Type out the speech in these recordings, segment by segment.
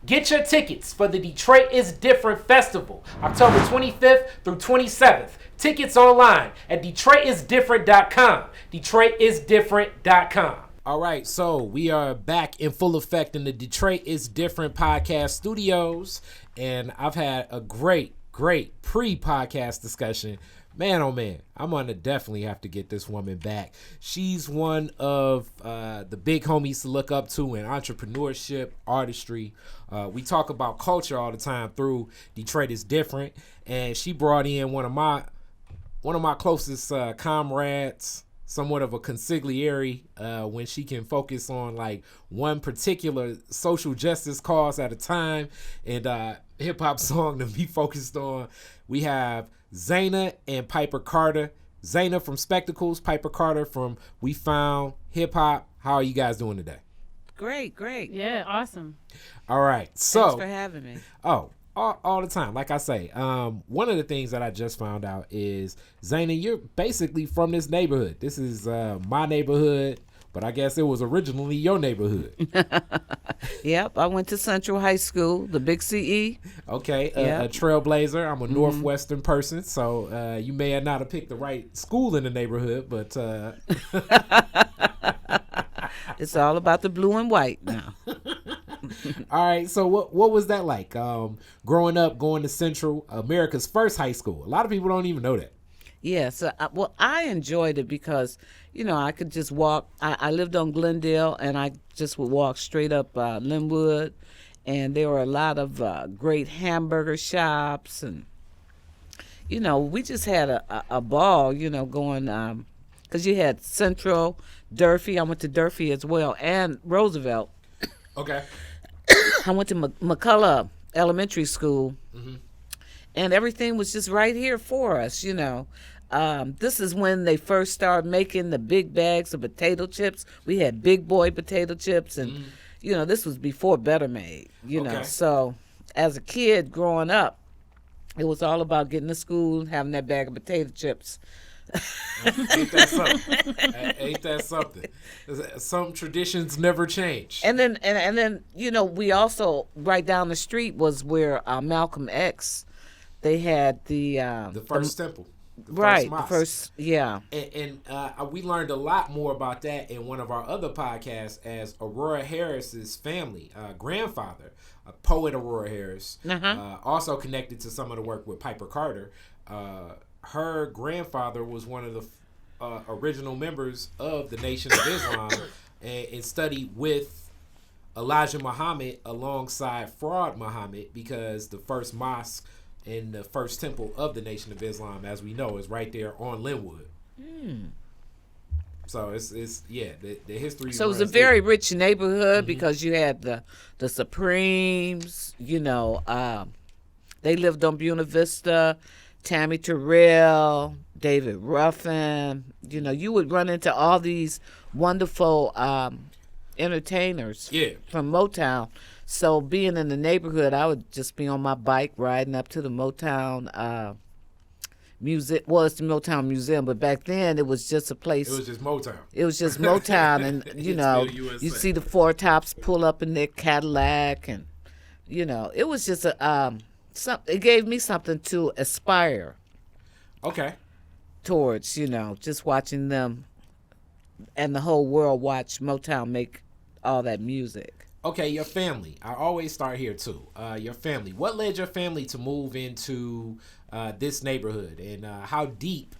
Get your tickets for the Detroit is Different Festival, October 25th through 27th. Tickets online at DetroitisDifferent.com. DetroitisDifferent.com. All right, so we are back in full effect in the Detroit is Different podcast studios, and I've had a great pre-podcast discussion. Man, oh man, I'm gonna definitely have to get this woman back. She's one of the big homies to look up to in entrepreneurship, artistry. We talk about culture all the time through Detroit is Different, and she brought in one of my closest comrades, somewhat of a consigliere, when she can focus on like one particular social justice cause at a time, and hip hop song to be focused on. We have Zana and Piper Carter. Zana from Spectacles, Piper Carter from We Found Hip Hop. How are you guys doing today? Great. Yeah, awesome. All right. So thanks for having me. Oh, all the time. Like I say, one of the things that I just found out is, Zana, you're basically from this neighborhood. This is my neighborhood, but I guess it was originally your neighborhood. Yep, I went to Central High School, the Big CE. Okay, Yep. a trailblazer. I'm a Northwestern person, so you may not have picked the right school in the neighborhood, but It's all about the blue and white now. All right, so what was that like? Growing up, going to Central, America's first high school. A lot of people don't even know that. Yeah, so I enjoyed it because, I could just walk. I lived on Glendale, and I just would walk straight up Linwood, and there were a lot of great hamburger shops, and, we just had a ball, going, because you had Central, Durfee. I went to Durfee as well, and Roosevelt. Okay. I went to McCullough Elementary School, and everything was just right here for us, This is when they first started making the big bags of potato chips. We had big boy potato chips, and, this was before Better Made, Okay. So as a kid growing up, it was all about getting to school and having that bag of potato chips. Ain't that something? Ain't that something? Some traditions never change. And then we also, right down the street was where Malcolm X, they had the first temple. Right, mosque. the first, yeah. And we learned a lot more about that in one of our other podcasts, as Aurora Harris's family, grandfather, poet Aurora Harris, also connected to some of the work with Piper Carter. Her grandfather was one of the original members of the Nation of Islam and studied with Elijah Muhammad alongside Fraud Muhammad, because the first mosque and the first temple of the Nation of Islam, as we know, is right there on Linwood. So it's the history. So it was a very rich neighborhood because you had the Supremes, they lived on Buena Vista, Tammy Terrell, David Ruffin. You would run into all these wonderful entertainers from Motown. So being in the neighborhood, I would just be on my bike riding up to the Motown music. Well, it's the Motown Museum, but back then it was just a place. It was just Motown. It was just Motown, and you see the Four Tops pull up in their Cadillac, and it was just it gave me something to aspire. Okay. Towards, just watching them and the whole world watch Motown make all that music. Okay, your family. I always start here too. Your family. What led your family to move into this neighborhood, and how deep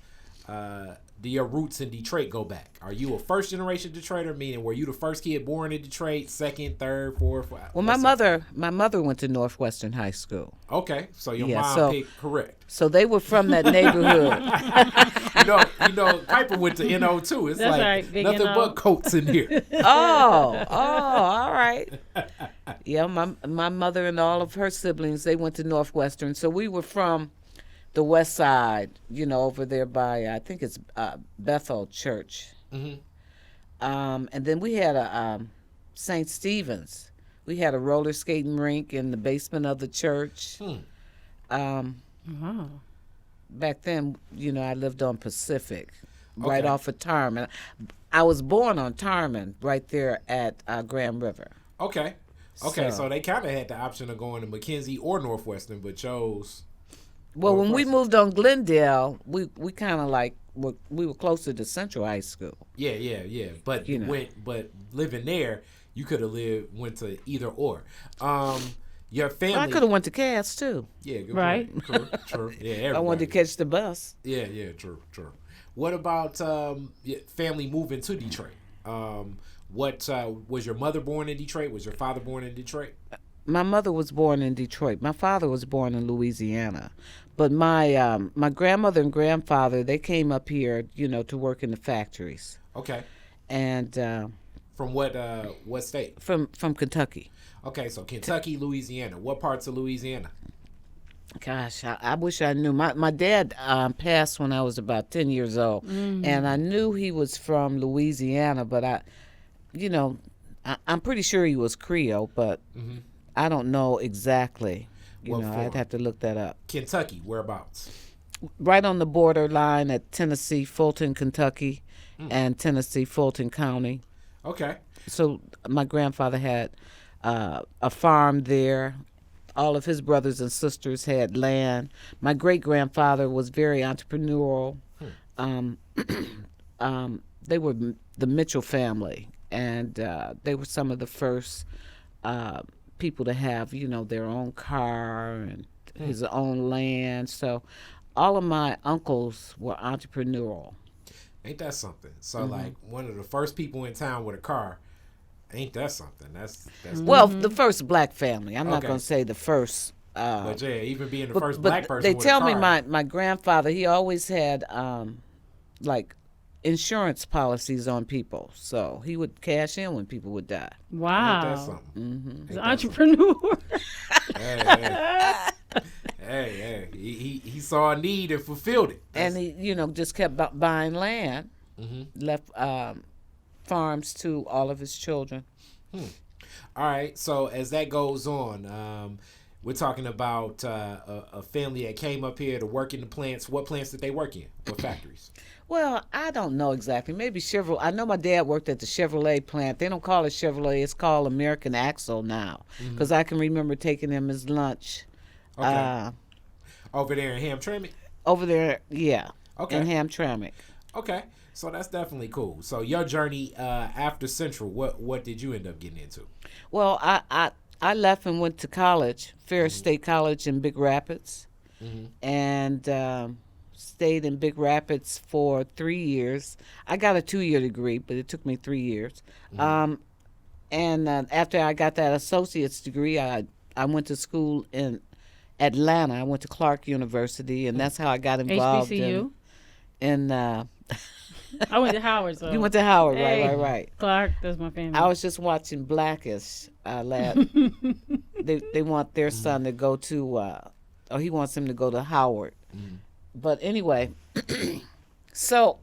do your roots in Detroit go back? Are you a first generation Detroiter, meaning were you the first kid born in Detroit, second, third, fourth? Well, my mother went to Northwestern High School. Okay, so your mom picked correct. So they were from that neighborhood. Piper went to NO too. It's That's like right, big nothing NO. but coats in here. Oh, all right. Yeah, my mother and all of her siblings, they went to Northwestern. So we were from the west side, over there by, I think it's Bethel Church. And then we had a St. Stephen's. We had a roller skating rink in the basement of the church. Back then, I lived on Pacific, right off of Tarman. I was born on Tarman, right there at Grand River. Okay. Okay, so they kind of had the option of going to McKenzie or Northwestern, but chose. Well, when we moved on Glendale, we kind of like we were closer to Central High School. Yeah. But You but living there, you could have went to either or. Your family. Well, I could have went to Cass too. Yeah, good Right. point. True. Yeah, everybody. I wanted to catch the bus. Yeah, true. What about family moving to Detroit? What was your mother born in Detroit? Was your father born in Detroit? My mother was born in Detroit. My father was born in Louisiana. But my my grandmother and grandfather, they came up here, to work in the factories. Okay. And from what state? From Kentucky. Okay, so Kentucky, Louisiana. What parts of Louisiana? Gosh, I wish I knew. My dad passed when I was about 10 years old, and I knew he was from Louisiana, but I'm pretty sure he was Creole, but I don't know exactly. I'd have to look that up. Kentucky, whereabouts? Right on the borderline at Tennessee, Fulton, Kentucky, and Tennessee, Fulton County. Okay. So my grandfather had a farm there. All of his brothers and sisters had land. My great-grandfather was very entrepreneurial. They were the Mitchell family, and they were some of the first people to have, their own car and his own land. So all of my uncles were entrepreneurial. Ain't that something? So, like, one of the first people in town with a car. Ain't that something? That's Well, the first black family. I'm not Okay. going to say the first. But yeah, even being the first black person they with tell a me car. my grandfather, he always had like insurance policies on people, so he would cash in when people would die. Ain't that Wow. something? He's an entrepreneur. Hey, he saw a need and fulfilled it. And he, just kept buying land, left farms to all of his children. All right, so as that goes on, we're talking about a family that came up here to work in the plants. What plants did they work in? What factories? Well, I don't know exactly. Maybe Chevrolet. I know my dad worked at the Chevrolet plant. They don't call it Chevrolet. It's called American Axle now, because I can remember taking him his lunch. Okay. Over there in Hamtramck? Over there, yeah. Okay. In Hamtramck. Okay, so that's definitely cool. So your journey after Central, what did you end up getting into? Well, I left and went to college, Ferris State College in Big Rapids, and stayed in Big Rapids for 3 years. I got a 2-year degree, but it took me 3 years. And after I got that associate's degree, I went to school in Atlanta. I went to Clark University, and that's how I got involved HBCU? in I went to Howard. So. You went to Howard, Hey. right. Clark, that's my family. I was just watching Blackish. They want their son to go to, or he wants him to go to Howard. But anyway, so,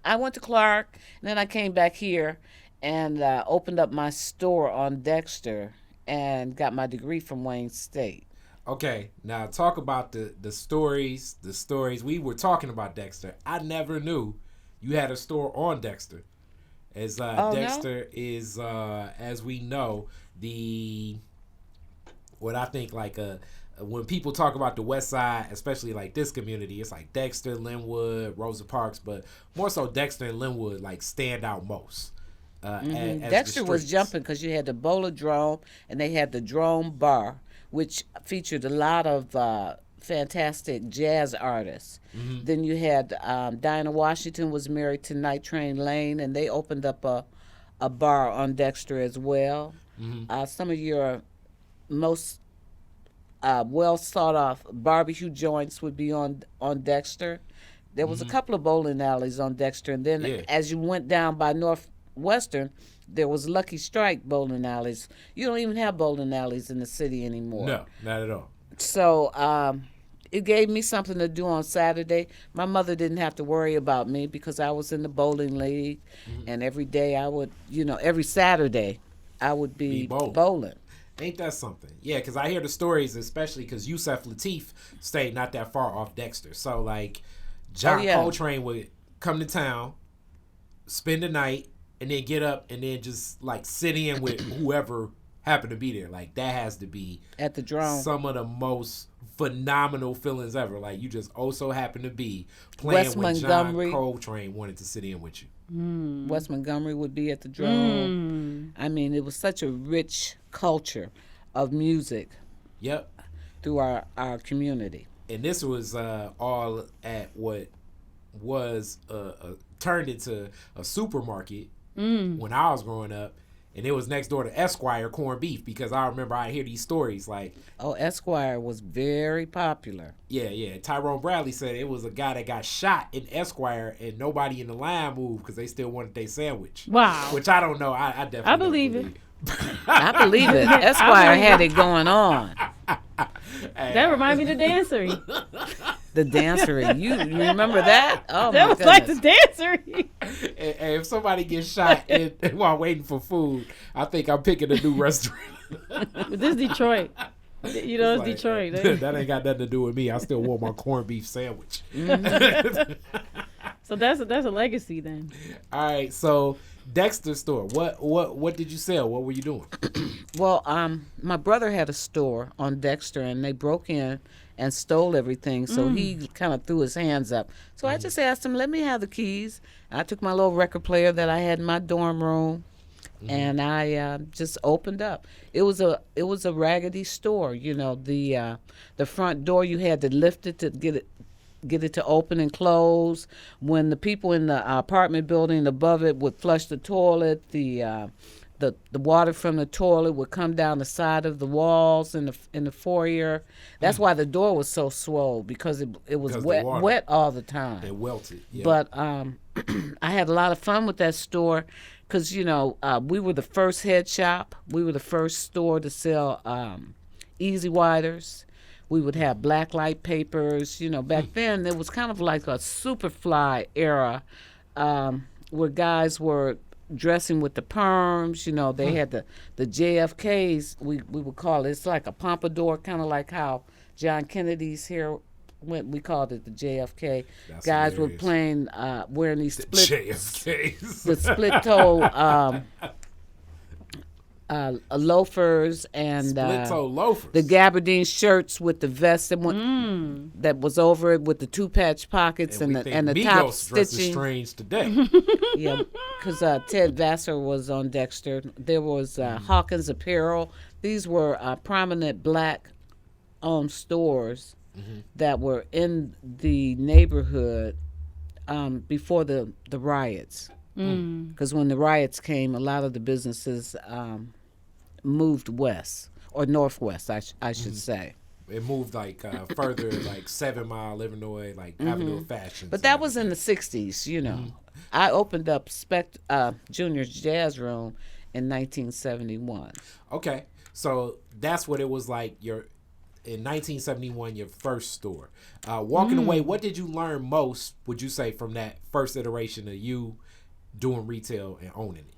I went to Clark, and then I came back here and opened up my store on Dexter and got my degree from Wayne State. Okay, now talk about the stories. The stories. We were talking about Dexter. I never knew you had a store on Dexter. As Dexter is, as we know, what I think like when people talk about the West Side, especially like this community, it's like Dexter, Linwood, Rosa Parks, but more so Dexter and Linwood like stand out most. As Dexter the was streets. jumping because you had the Bowler-Drome, and they had the Drome Bar, which featured a lot of fantastic jazz artists. Then you had Dinah Washington was married to Night Train Lane, and they opened up a bar on Dexter as well. Some of your most well sought off barbecue joints would be on Dexter. There was a couple of bowling alleys on Dexter, and then as you went down by Northwestern, there was Lucky Strike bowling alleys. You don't even have bowling alleys in the city anymore. No, not at all. So it gave me something to do on Saturday. My mother didn't have to worry about me because I was in the bowling league, and every day I would, every Saturday I would be bowling. Ain't that something? Yeah, because I hear the stories, especially because Yusef Lateef stayed not that far off Dexter. So, like, John Coltrane would come to town, spend the night, and then get up and then just, like, sit in with whoever happen to be there. Like, that has to be at the Drone. some of the most phenomenal feelings ever. Like, you just also happen to be playing West when Montgomery. John Coltrane wanted to sit in with you. West Montgomery would be at the Drone. I mean, it was such a rich culture of music Yep. through our community. And this was all at what was turned into a supermarket when I was growing up. And it was next door to Esquire corned beef, because I remember I hear these stories like, Oh, Esquire was very popular. yeah. Tyrone Bradley said it was a guy that got shot in Esquire and nobody in the line moved because they still wanted their sandwich. Wow. Which I don't know. I definitely don't believe it. I believe it. Esquire had it going on. That reminds me of the dancery. The dancery. You remember that? Oh, That my was like the goodness. dancery. And if somebody gets shot while waiting for food, I think I'm picking a new restaurant. But this is Detroit. You know, it's Like, Detroit. that ain't got nothing to do with me. I still want my corned beef sandwich. So that's a legacy then. All right, so Dexter store. What did you sell? What were you doing? Well, my brother had a store on Dexter, and they broke in and stole everything. So he kind of threw his hands up. So I just asked him, "Let me have the keys." I took my little record player that I had in my dorm room, and I just opened up. It was a raggedy store. You know, the front door, you had to lift it to get it to open and close. When the people in the apartment building above it would flush the toilet, the water from the toilet would come down the side of the walls in the foyer. That's why the door was so swole, because it was wet all the time. It welted. Yeah. But I had a lot of fun with that store, because we were the first head shop. We were the first store to sell easy widers. We would have black light papers. Back then it was kind of like a Superfly era, where guys were dressing with the perms. They had the JFKs, we would call it. It's like a pompadour, kind of like how John Kennedy's hair went. We called it the JFK. That's guys hilarious. were playing, wearing these split JFKs. the split toe loafers and Split toe loafers. the gabardine shirts with the vest that was over it with the two patch pockets and we the think top Migos dresses stitching. strange today. Yeah, because Ted Vassar was on Dexter. There was Hawkins Apparel. These were prominent black-owned stores that were in the neighborhood before the riots. Because when the riots came, a lot of the businesses moved west, or northwest, I should say. It moved like further, like 7 Mile, Illinois, like Avenue of Fashion. But that was in the 60s, I opened up Junior's Jazz Room in 1971. Okay, so that's what it was like. In 1971, your first store. Walking away, what did you learn most, would you say, from that first iteration of you doing retail and owning it?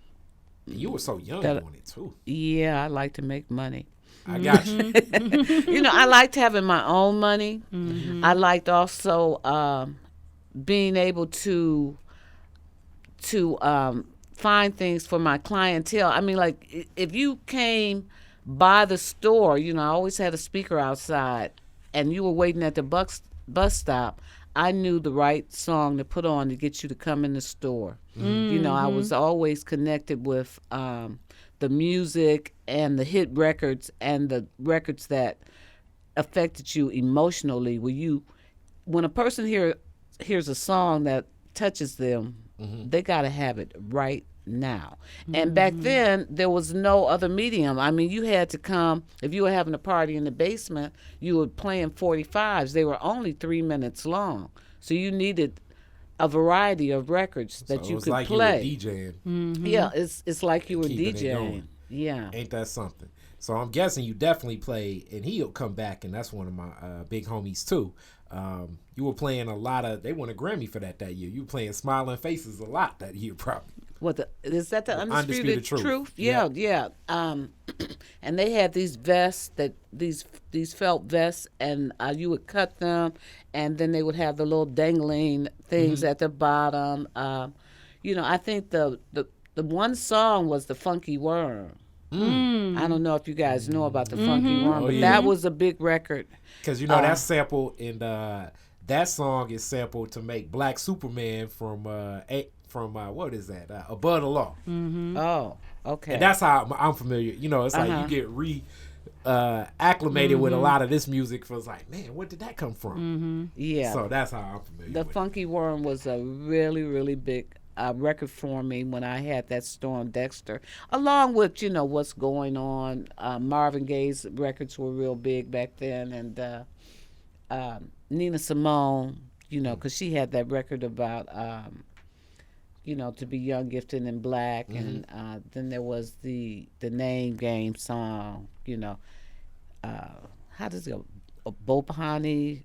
And you were so young doing it too. Yeah, I like to make money. I got you. I liked having my own money. I liked also being able to find things for my clientele. I mean, like, if you came by the store, I always had a speaker outside, and you were waiting at the bus stop, I knew the right song to put on to get you to come in the store. I was always connected with the music and the hit records and the records that affected you emotionally. When a person hears a song that touches them, they got to have it right now. And back then, there was no other medium. I mean, you had to come, if you were having a party in the basement, you were playing 45s. They were only 3 minutes long. So you needed a variety of records that you could play. You were DJing. Yeah, it's like you were Keeping it DJing. going. Yeah. Ain't that something? So I'm guessing you definitely played, and he'll come back, and that's one of my big homies too. You were playing a lot of, they won a Grammy for that year. You were playing Smiling Faces a lot that year probably. Is that the Undisputed Truth? Yeah. Yeah. And they had these vests, these felt vests, and you would cut them, and then they would have the little dangling things at the bottom. I think the one song was The Funky Worm. I don't know if you guys know about the Funky Worm, but yeah. that was a big record. Because that's sampled in that song is sampled to make Black Superman from what is that? Above the Law. Oh, okay. And that's how I'm familiar. It's like you get acclimated with a lot of this music. Feels like, man, where did that come from? Yeah. So that's how I'm familiar. The with Funky Worm was a really, really big record for me when I had that store on Dexter, along with what's going on. Marvin Gaye's records were real big back then, and Nina Simone, because she had that record about to be young, gifted, and black, and then there was the Name Game song. How does it go? Bopahani,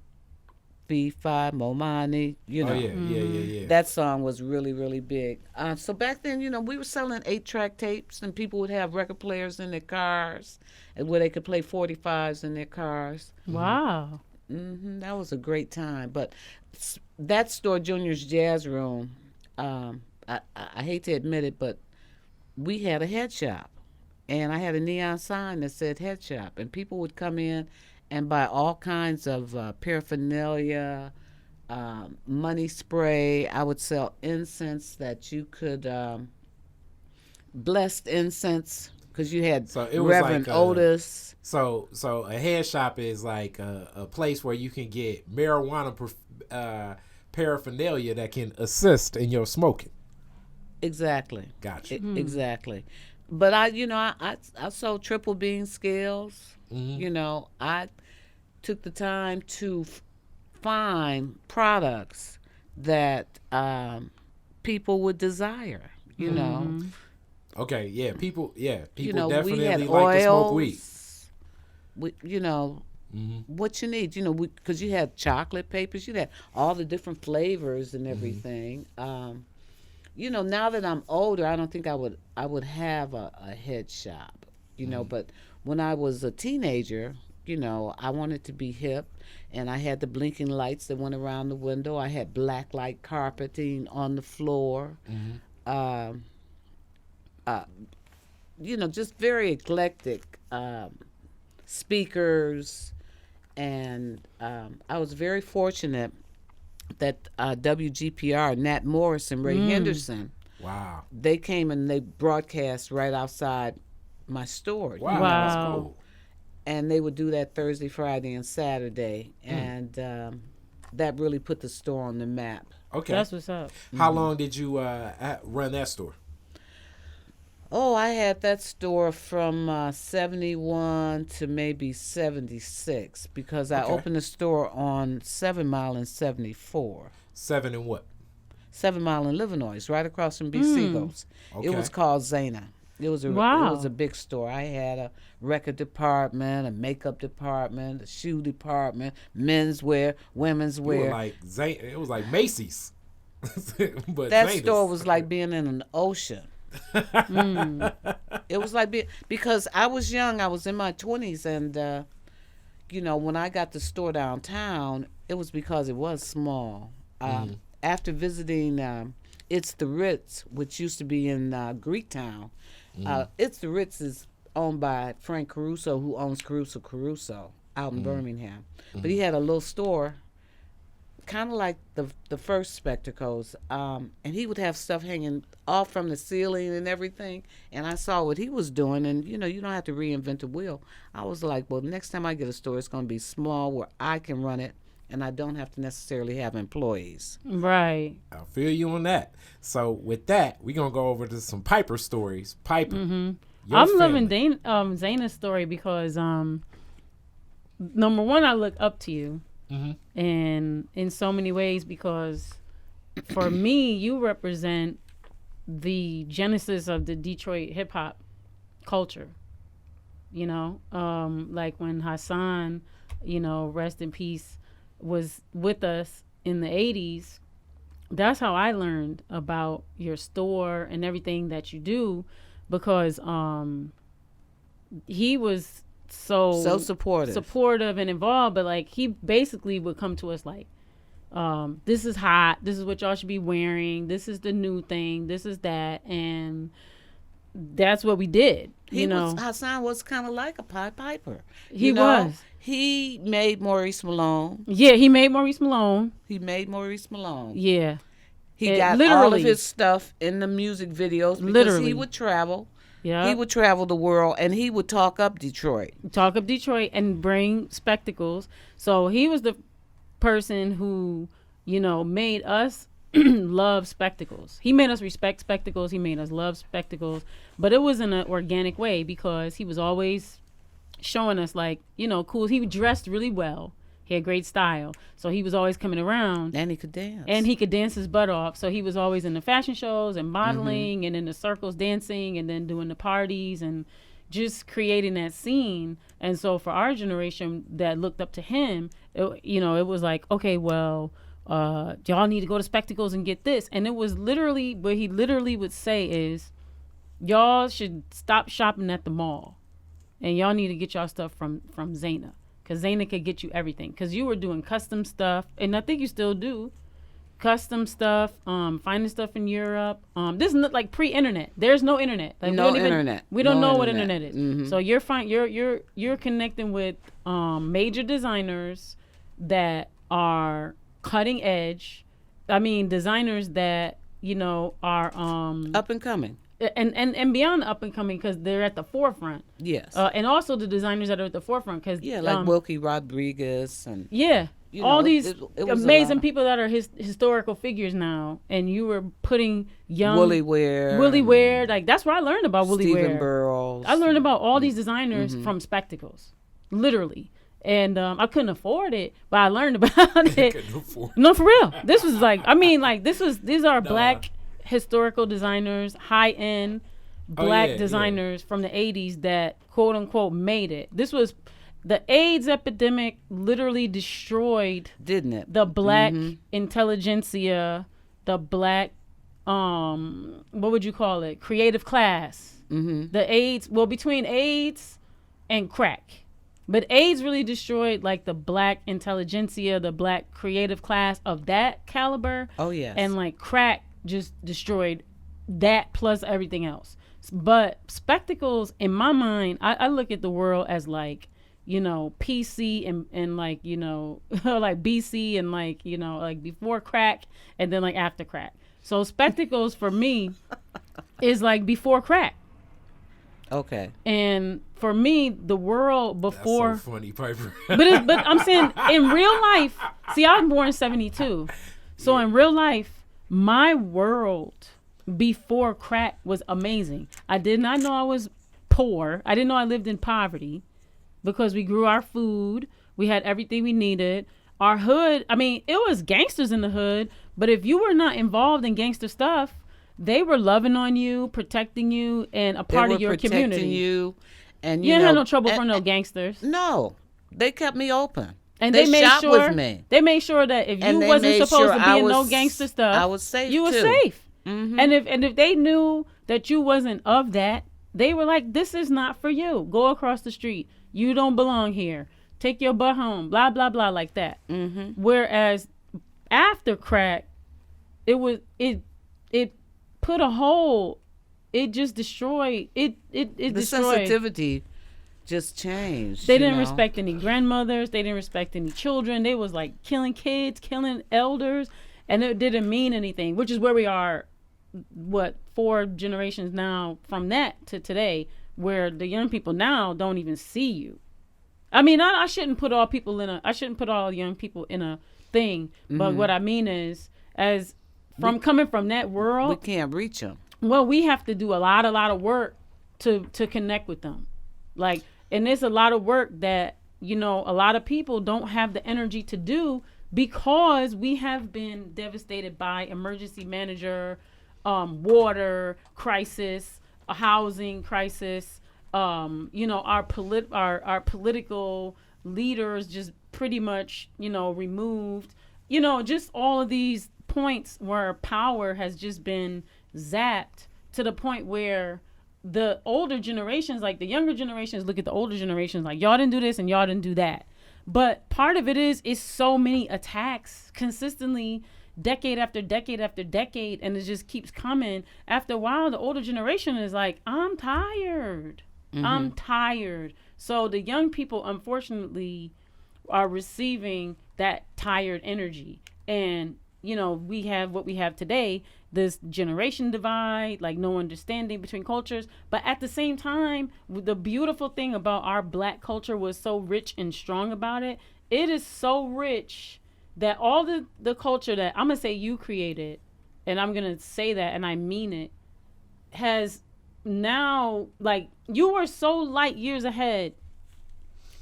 B5, Momani, yeah. That song was really, really big. So back then, we were selling 8-track tapes, and people would have record players in their cars, and where they could play 45s in their cars. Wow. That was a great time. But that store, Junior's Jazz Room, I hate to admit it, but we had a head shop, and I had a neon sign that said head shop, and people would come in and buy all kinds of paraphernalia, money spray. I would sell incense that you could, blessed incense, because you had Reverend Otis. So a head shop is like a place where you can get marijuana paraphernalia that can assist in your smoking. Exactly. Gotcha. Exactly. But I sold triple bean scales. I took the time to find products that people would desire. Okay, yeah, people we definitely had like to smoke weed. What you need, because you had chocolate papers, you had all the different flavors and everything. Now that I'm older, I don't think I would have a head shop, but when I was a teenager, I wanted to be hip, and I had the blinking lights that went around the window. I had black light carpeting on the floor. Just very eclectic speakers, and I was very fortunate that WGPR, Nat Morris and Ray Henderson, wow, they came and they broadcast right outside my store. Wow, that's cool. And they would do that Thursday, Friday, and Saturday, and that really put the store on the map. Okay, that's what's up. How long did you run that store? Oh, I had that store from 71 to maybe 76, because I opened the store on 7 Mile and 74. 7 and what? 7 Mile in Livernois, right across from B. Seagulls. Okay. It was called Zana. It was a big store. I had a record department, a makeup department, a shoe department, menswear, women's wear. It was like Macy's. But that Zana's. store was like being in an ocean. It was like because I was young. I was in my 20s, and when I got the store downtown, it was because it was small. After visiting It's the Ritz, which used to be in Greektown, It's the Ritz is owned by Frank Caruso, who owns Caruso out in Birmingham. But he had a little store, kind of like the first Spectacles, and he would have stuff hanging off from the ceiling and everything. And I saw what he was doing, and you don't have to reinvent the wheel. I was like, well, next time I get a store, it's going to be small where I can run it, and I don't have to necessarily have employees. Right. I feel you on that. So with that, we're going to go over to some Piper stories. Piper. I'm family. loving Zana's story because, number one, I look up to you. And in so many ways, because for me, you represent the genesis of the Detroit hip hop culture. Like when Hassan, rest in peace, was with us in the 80s. That's how I learned about your store and everything that you do, because he was so supportive and involved, but like he basically would come to us like, this is hot, this is what y'all should be wearing, this is the new thing, this is that. And that's what we did. Hassan was kind of like a Pied Piper. He was. He made Maurice Malone. Yeah, he made Maurice Malone. Yeah. He got all of his stuff in the music videos because he would travel. Yeah. He would travel the world and he would talk up Detroit. And bring spectacles. So he was the person who, made us love spectacles. He made us respect spectacles. He made us love spectacles. But it was in an organic way because he was always showing us cool. He dressed really well. He had great style. So he was always coming around. And he could dance. And he could dance his butt off. So he was always in the fashion shows and modeling and in the circles dancing and then doing the parties and just creating that scene. And so for our generation that looked up to him, it was like, okay, well, y'all need to go to Spectacles and get this. And it was literally, what he literally would say is, y'all should stop shopping at the mall. And y'all need to get y'all stuff from Zana. Because Zana could get you everything. Because you were doing custom stuff. And I think you still do. Custom stuff. Finding stuff in Europe. This is like pre-internet. There's no internet. Like, internet. We don't know what internet is. Mm-hmm. So you're connecting with major designers that are cutting edge. I mean, designers that, are... up and coming. And beyond up and coming because they're at the forefront. Yes. And also the designers that are at the forefront because like Wilkie Rodriguez and all these amazing people that are historical figures now, and you were putting young Willie Ware, like that's where I learned about Willie Ware. Stephen Burrows. I learned about all these designers from Spectacles, literally. And I couldn't afford it, but I learned about it. No, for real. This was these are black historical designers, high-end black designers from the 80s that quote unquote made it. This was the AIDS epidemic literally destroyed, didn't it? The black intelligentsia, the black what would you call it? Creative class. The AIDS, between AIDS and crack. But AIDS really destroyed like the black intelligentsia, the black creative class of that caliber. Oh yes. And like crack just destroyed that plus everything else. But Spectacles, in my mind, I look at the world as like, PC and like, like BC and like, like before crack and then like after crack. So Spectacles for me is like before crack. Okay. And for me, the world before... That's so funny, Piper. but I'm saying in real life, see, I was born in 72. So in real life, my world before crack was amazing. I did not know I was poor. I didn't know I lived in poverty because we grew our food. We had everything we needed. Our hood, I mean, it was gangsters in the hood, but if you were not involved in gangster stuff, they were loving on you, protecting you, and a part of your community. You, and you didn't have no trouble from no gangsters. No, they kept me open. And they made sure with me. They made sure that if you wasn't supposed to be in no gangster stuff, I was safe. You were safe. Mm-hmm. And if they knew that you wasn't of that, they were like, "This is not for you. Go across the street. You don't belong here. Take your butt home." Blah blah blah, like that. Mm-hmm. Whereas after crack, it put a hole. It just destroyed. It the destroyed. Sensitivity just changed. They didn't respect any grandmothers. They didn't respect any children. They was like killing kids, killing elders, and it didn't mean anything, which is where we are, 4 generations now from that to today, where the young people now don't even see you. I mean, I shouldn't put all young people in a thing, but what I mean is, coming from that world, we can't reach them. Well, we have to do a lot of work to connect with them. Like, and it's a lot of work that, a lot of people don't have the energy to do because we have been devastated by emergency manager, water crisis, a housing crisis, our political leaders just pretty much, removed, just all of these points where power has just been zapped to the point where the older generations, like the younger generations, look at the older generations like, y'all didn't do this and y'all didn't do that. But part of it is so many attacks consistently decade after decade after decade, and it just keeps coming. After a while, the older generation is like, I'm tired. I'm tired. So the young people, unfortunately, are receiving that tired energy. And, you know, we have what we have today, this generation divide, like no understanding between cultures. But at the same time, the beautiful thing about our Black culture was so rich and strong about it. It is so rich that all the culture that I'm going to say you created, and I'm going to say that, and I mean it, has now, like, you were so light years ahead.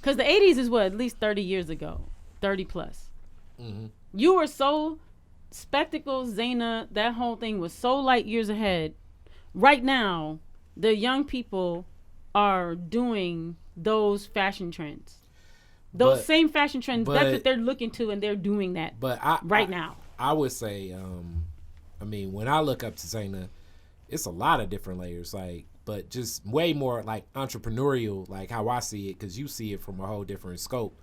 Because the 80s is what, at least 30 years ago, 30 plus. You were so, Specatcle, Zana, that whole thing was so light years ahead. Right now, the young people are doing those fashion trends. Those same fashion trends, that's what they're looking to, and they're doing that now. I would say, I mean, when I look up to Zana, it's a lot of different layers, like, but just way more like entrepreneurial, like how I see it, because you see it from a whole different scope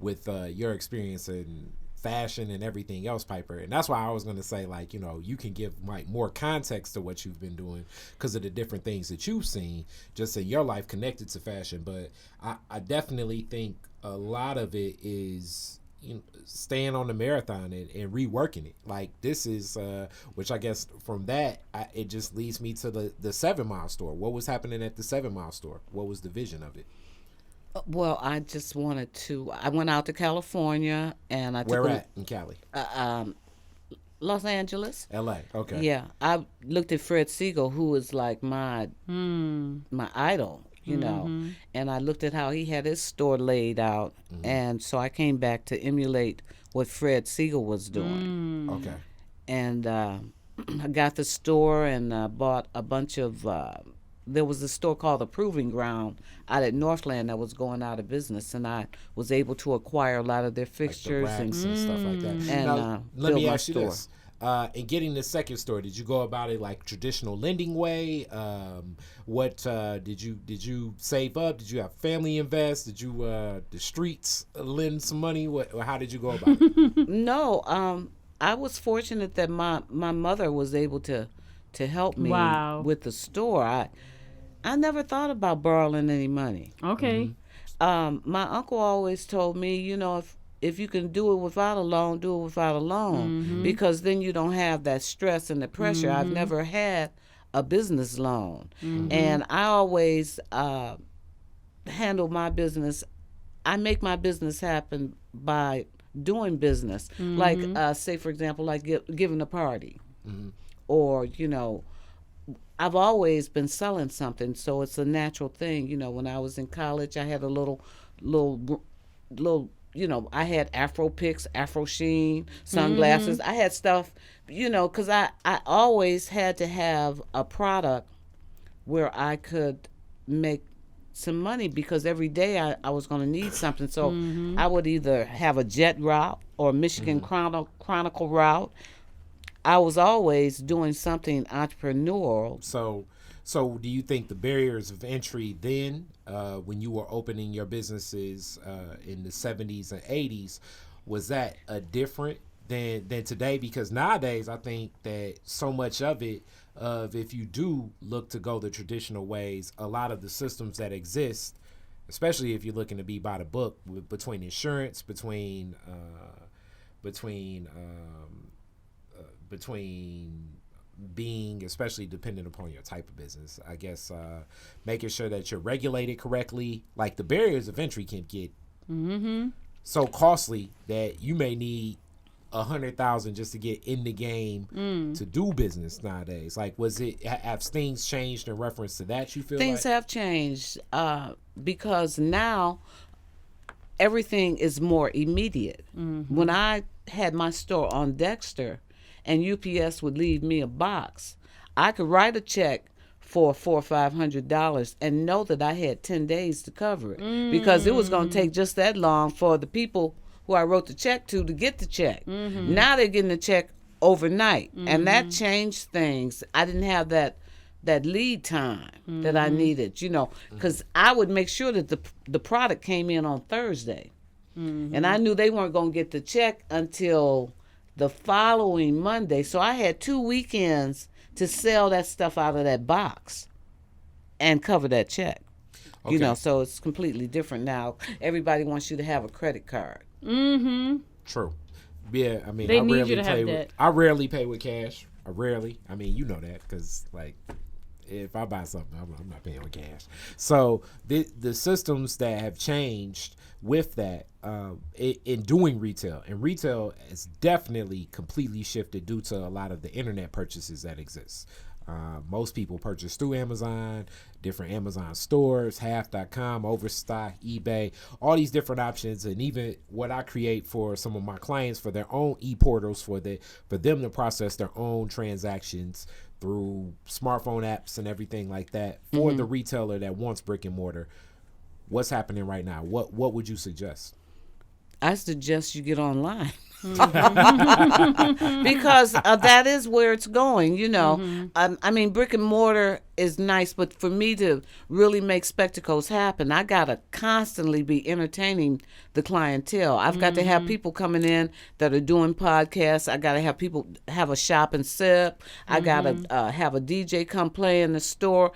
with your experience in fashion and everything else, Piper. And that's why I was going to say, like, you know, you can give like more context to what you've been doing because of the different things that you've seen just in your life connected to fashion. But I definitely think a lot of it is, you know, staying on the marathon and reworking it. Like this is, which I guess from that, it just leads me to the 7 Mile store. What was happening at the 7 Mile store? What was the vision of it? Well, I just wanted to. I went out to California, and I Where at in Cali? Los Angeles, L.A. Okay. Yeah, I looked at Fred Siegel, who is like my idol, you know, and I looked at how he had his store laid out, and so I came back to emulate what Fred Siegel was doing. Okay. And I got the store and bought a bunch of. There was a store called The Proving Ground out at Northland that was going out of business, and I was able to acquire a lot of their fixtures like and stuff like that. And now, let me ask you this: in getting the second store, did you go about it like traditional lending way? What did you save up? Did you have family invest? Did you the streets lend some money? How did you go about it? No, I was fortunate that my mother was able to help me with the store. I never thought about borrowing any money. Okay. My uncle always told me, you know, if you can do it without a loan, do it without a loan, because then you don't have that stress and the pressure. I've never had a business loan, and I always handle my business. I make my business happen by doing business, like say for example, like giving a party, or you know. I've always been selling something, so it's a natural thing. You know, when I was in college, I had a little, you know, I had Afro picks, Afro sheen, sunglasses. I had stuff, you know, because I always had to have a product where I could make some money, because every day I was going to need something. So I would either have a jet route or Michigan Chronicle route. I was always doing something entrepreneurial. So do you think the barriers of entry then, when you were opening your businesses in the 70s and 80s, was that different than today? Because nowadays I think that so much of it, if you do look to go the traditional ways, a lot of the systems that exist, especially if you're looking to be by the book, between insurance, between being, especially depending upon your type of business, I guess, making sure that you're regulated correctly. Like the barriers of entry can get so costly that you may need $100,000 just to get in the game to do business nowadays. Like, have things changed in reference to that? You feel things have changed because now everything is more immediate. When I had my store on Dexter, and UPS would leave me a box, I could write a check for $400 or $500 and know that I had 10 days to cover it, because it was going to take just that long for the people who I wrote the check to get the check. Now they're getting the check overnight, and that changed things. I didn't have that lead time that I needed, you know, because I would make sure that the product came in on Thursday, and I knew they weren't going to get the check until the following Monday. So I had 2 weekends to sell that stuff out of that box and cover that check. Okay. So it's completely different now. Everybody wants you to have a credit card. Mm-hmm. True. Yeah, I mean, They need you to have that. I rarely pay with cash. I mean, you know that because, like, if I buy something, I'm not paying with cash. So the systems that have changed with that in doing retail, and retail has definitely completely shifted due to a lot of the internet purchases that exist. Most people purchase through Amazon, different Amazon stores, half.com, Overstock, eBay, all these different options. And even what I create for some of my clients for their own e-portals for them to process their own transactions through smartphone apps and everything like that for the retailer that wants brick and mortar. What's happening right now? What would you suggest? I suggest you get online. Because that is where it's going, I mean, brick and mortar is nice, but for me to really make Spectacles happen, I gotta constantly be entertaining the clientele. I've got to have people coming in that are doing podcasts. I gotta have people have a shop and sip. I gotta have a DJ come play in the store.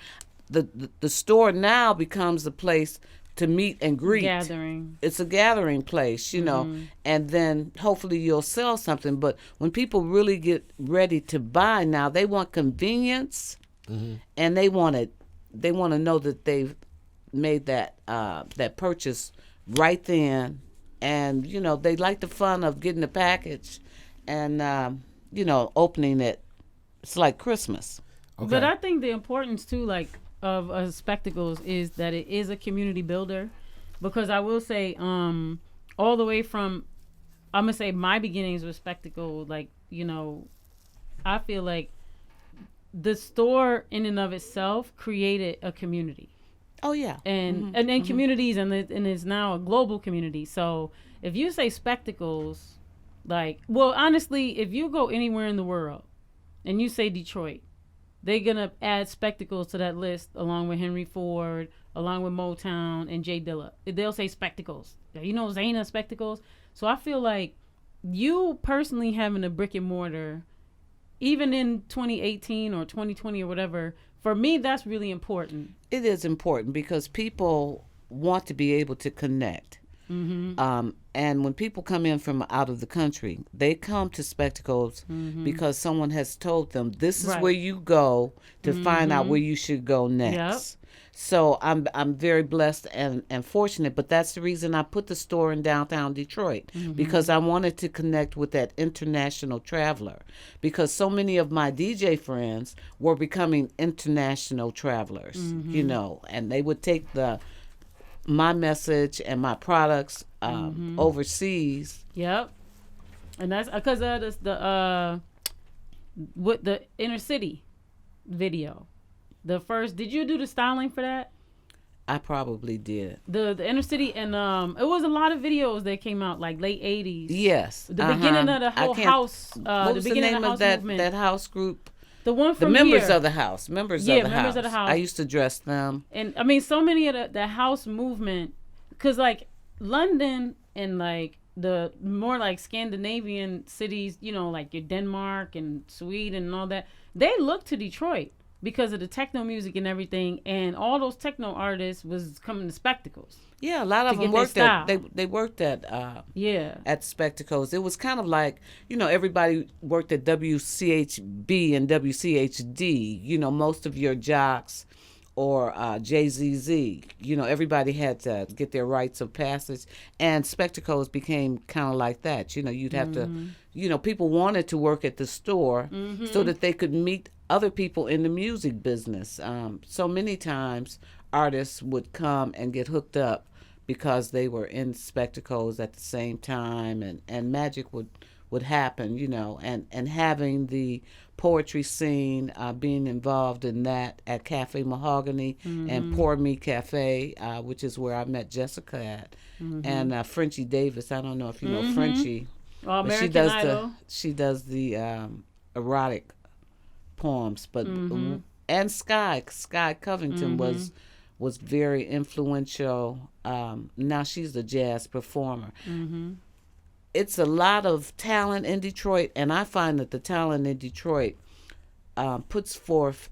The store now becomes a place to meet and greet. Gathering. It's a gathering place, and then hopefully you'll sell something. But when people really get ready to buy now, they want convenience, and they want to know that they've made that purchase right then, and they like the fun of getting the package, and opening it. It's like Christmas. Okay. But I think the importance too, like, of Spectacles is that it is a community builder, because I will say all the way from, I'm gonna say my beginnings with Spectacle, like, I feel like the store in and of itself created a community. Oh yeah. And then communities, and it's now a global community. So if you say Spectacles, like, well, honestly, if you go anywhere in the world and you say Detroit, they're going to add Spectacles to that list, along with Henry Ford, along with Motown and J Dilla. They'll say Spectacles. Zana Spectacles. So I feel like you personally having a brick and mortar, even in 2018 or 2020 or whatever, for me, that's really important. It is important because people want to be able to connect. And when people come in from out of the country, they come to Spectacles because someone has told them this is where you go to find out where you should go next. Yep. So I'm very blessed and fortunate, but that's the reason I put the store in downtown Detroit, because I wanted to connect with that international traveler, because so many of my DJ friends were becoming international travelers, and they would take my message and my products overseas. Yep. And that's because of with the inner city video. The first, did you do the styling for that? I probably did. The inner city, and it was a lot of videos that came out like late 80s. Yes. The beginning of the whole house. What was the name of that house group? The one from the members here. of the house. Members of the house. I used to dress them. And I mean, so many of the house movement, because like London and like the more like Scandinavian cities, like your Denmark and Sweden and all that, they look to Detroit because of the techno music and everything, and all those techno artists was coming to Spectacles. Yeah, a lot of them worked they worked at at Spectacles. It was kind of like, everybody worked at WCHB and WCHD, most of your jocks or JZZ, everybody had to get their rites of passage, and Spectacles became kind of like that. You'd have to, people wanted to work at the store so that they could meet other people in the music business. So many times artists would come and get hooked up because they were in Spectacles at the same time, and magic would happen, and having the poetry scene, being involved in that at Cafe Mahogany and Pour Me Cafe, which is where I met Jessica at, and Frenchie Davis. I don't know if you know Frenchie. American Idol. She does the erotic poems, but and Sky Covington was very influential. Now she's a jazz performer. it's a lot of talent in Detroit, and I find that the talent in Detroit puts forth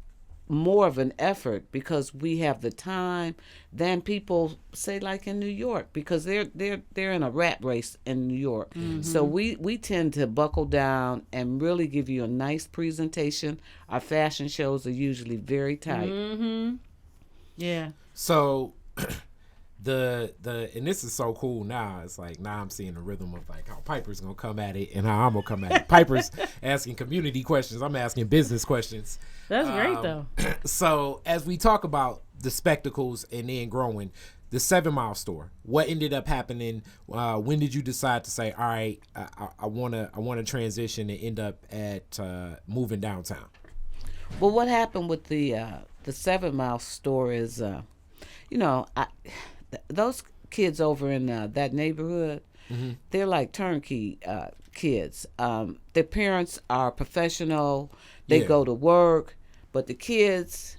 more of an effort because we have the time than people say like in New York, because they're in a rat race in New York. So we tend to buckle down and really give you a nice presentation. Our fashion shows are usually very tight. Yeah. So the and this is so cool now. It's like now I'm seeing the rhythm of like how Piper's gonna come at it and how I'm gonna come at it. Piper's asking community questions. I'm asking business questions. That's great though. So as we talk about the spectacles and then growing, the 7 Mile store, what ended up happening? When did you decide to say, all right, I wanna transition and end up at moving downtown? Well, what happened with the 7 Mile store is, those kids over in that neighborhood, they're like turnkey kids. Their parents are professional. They go to work, but the kids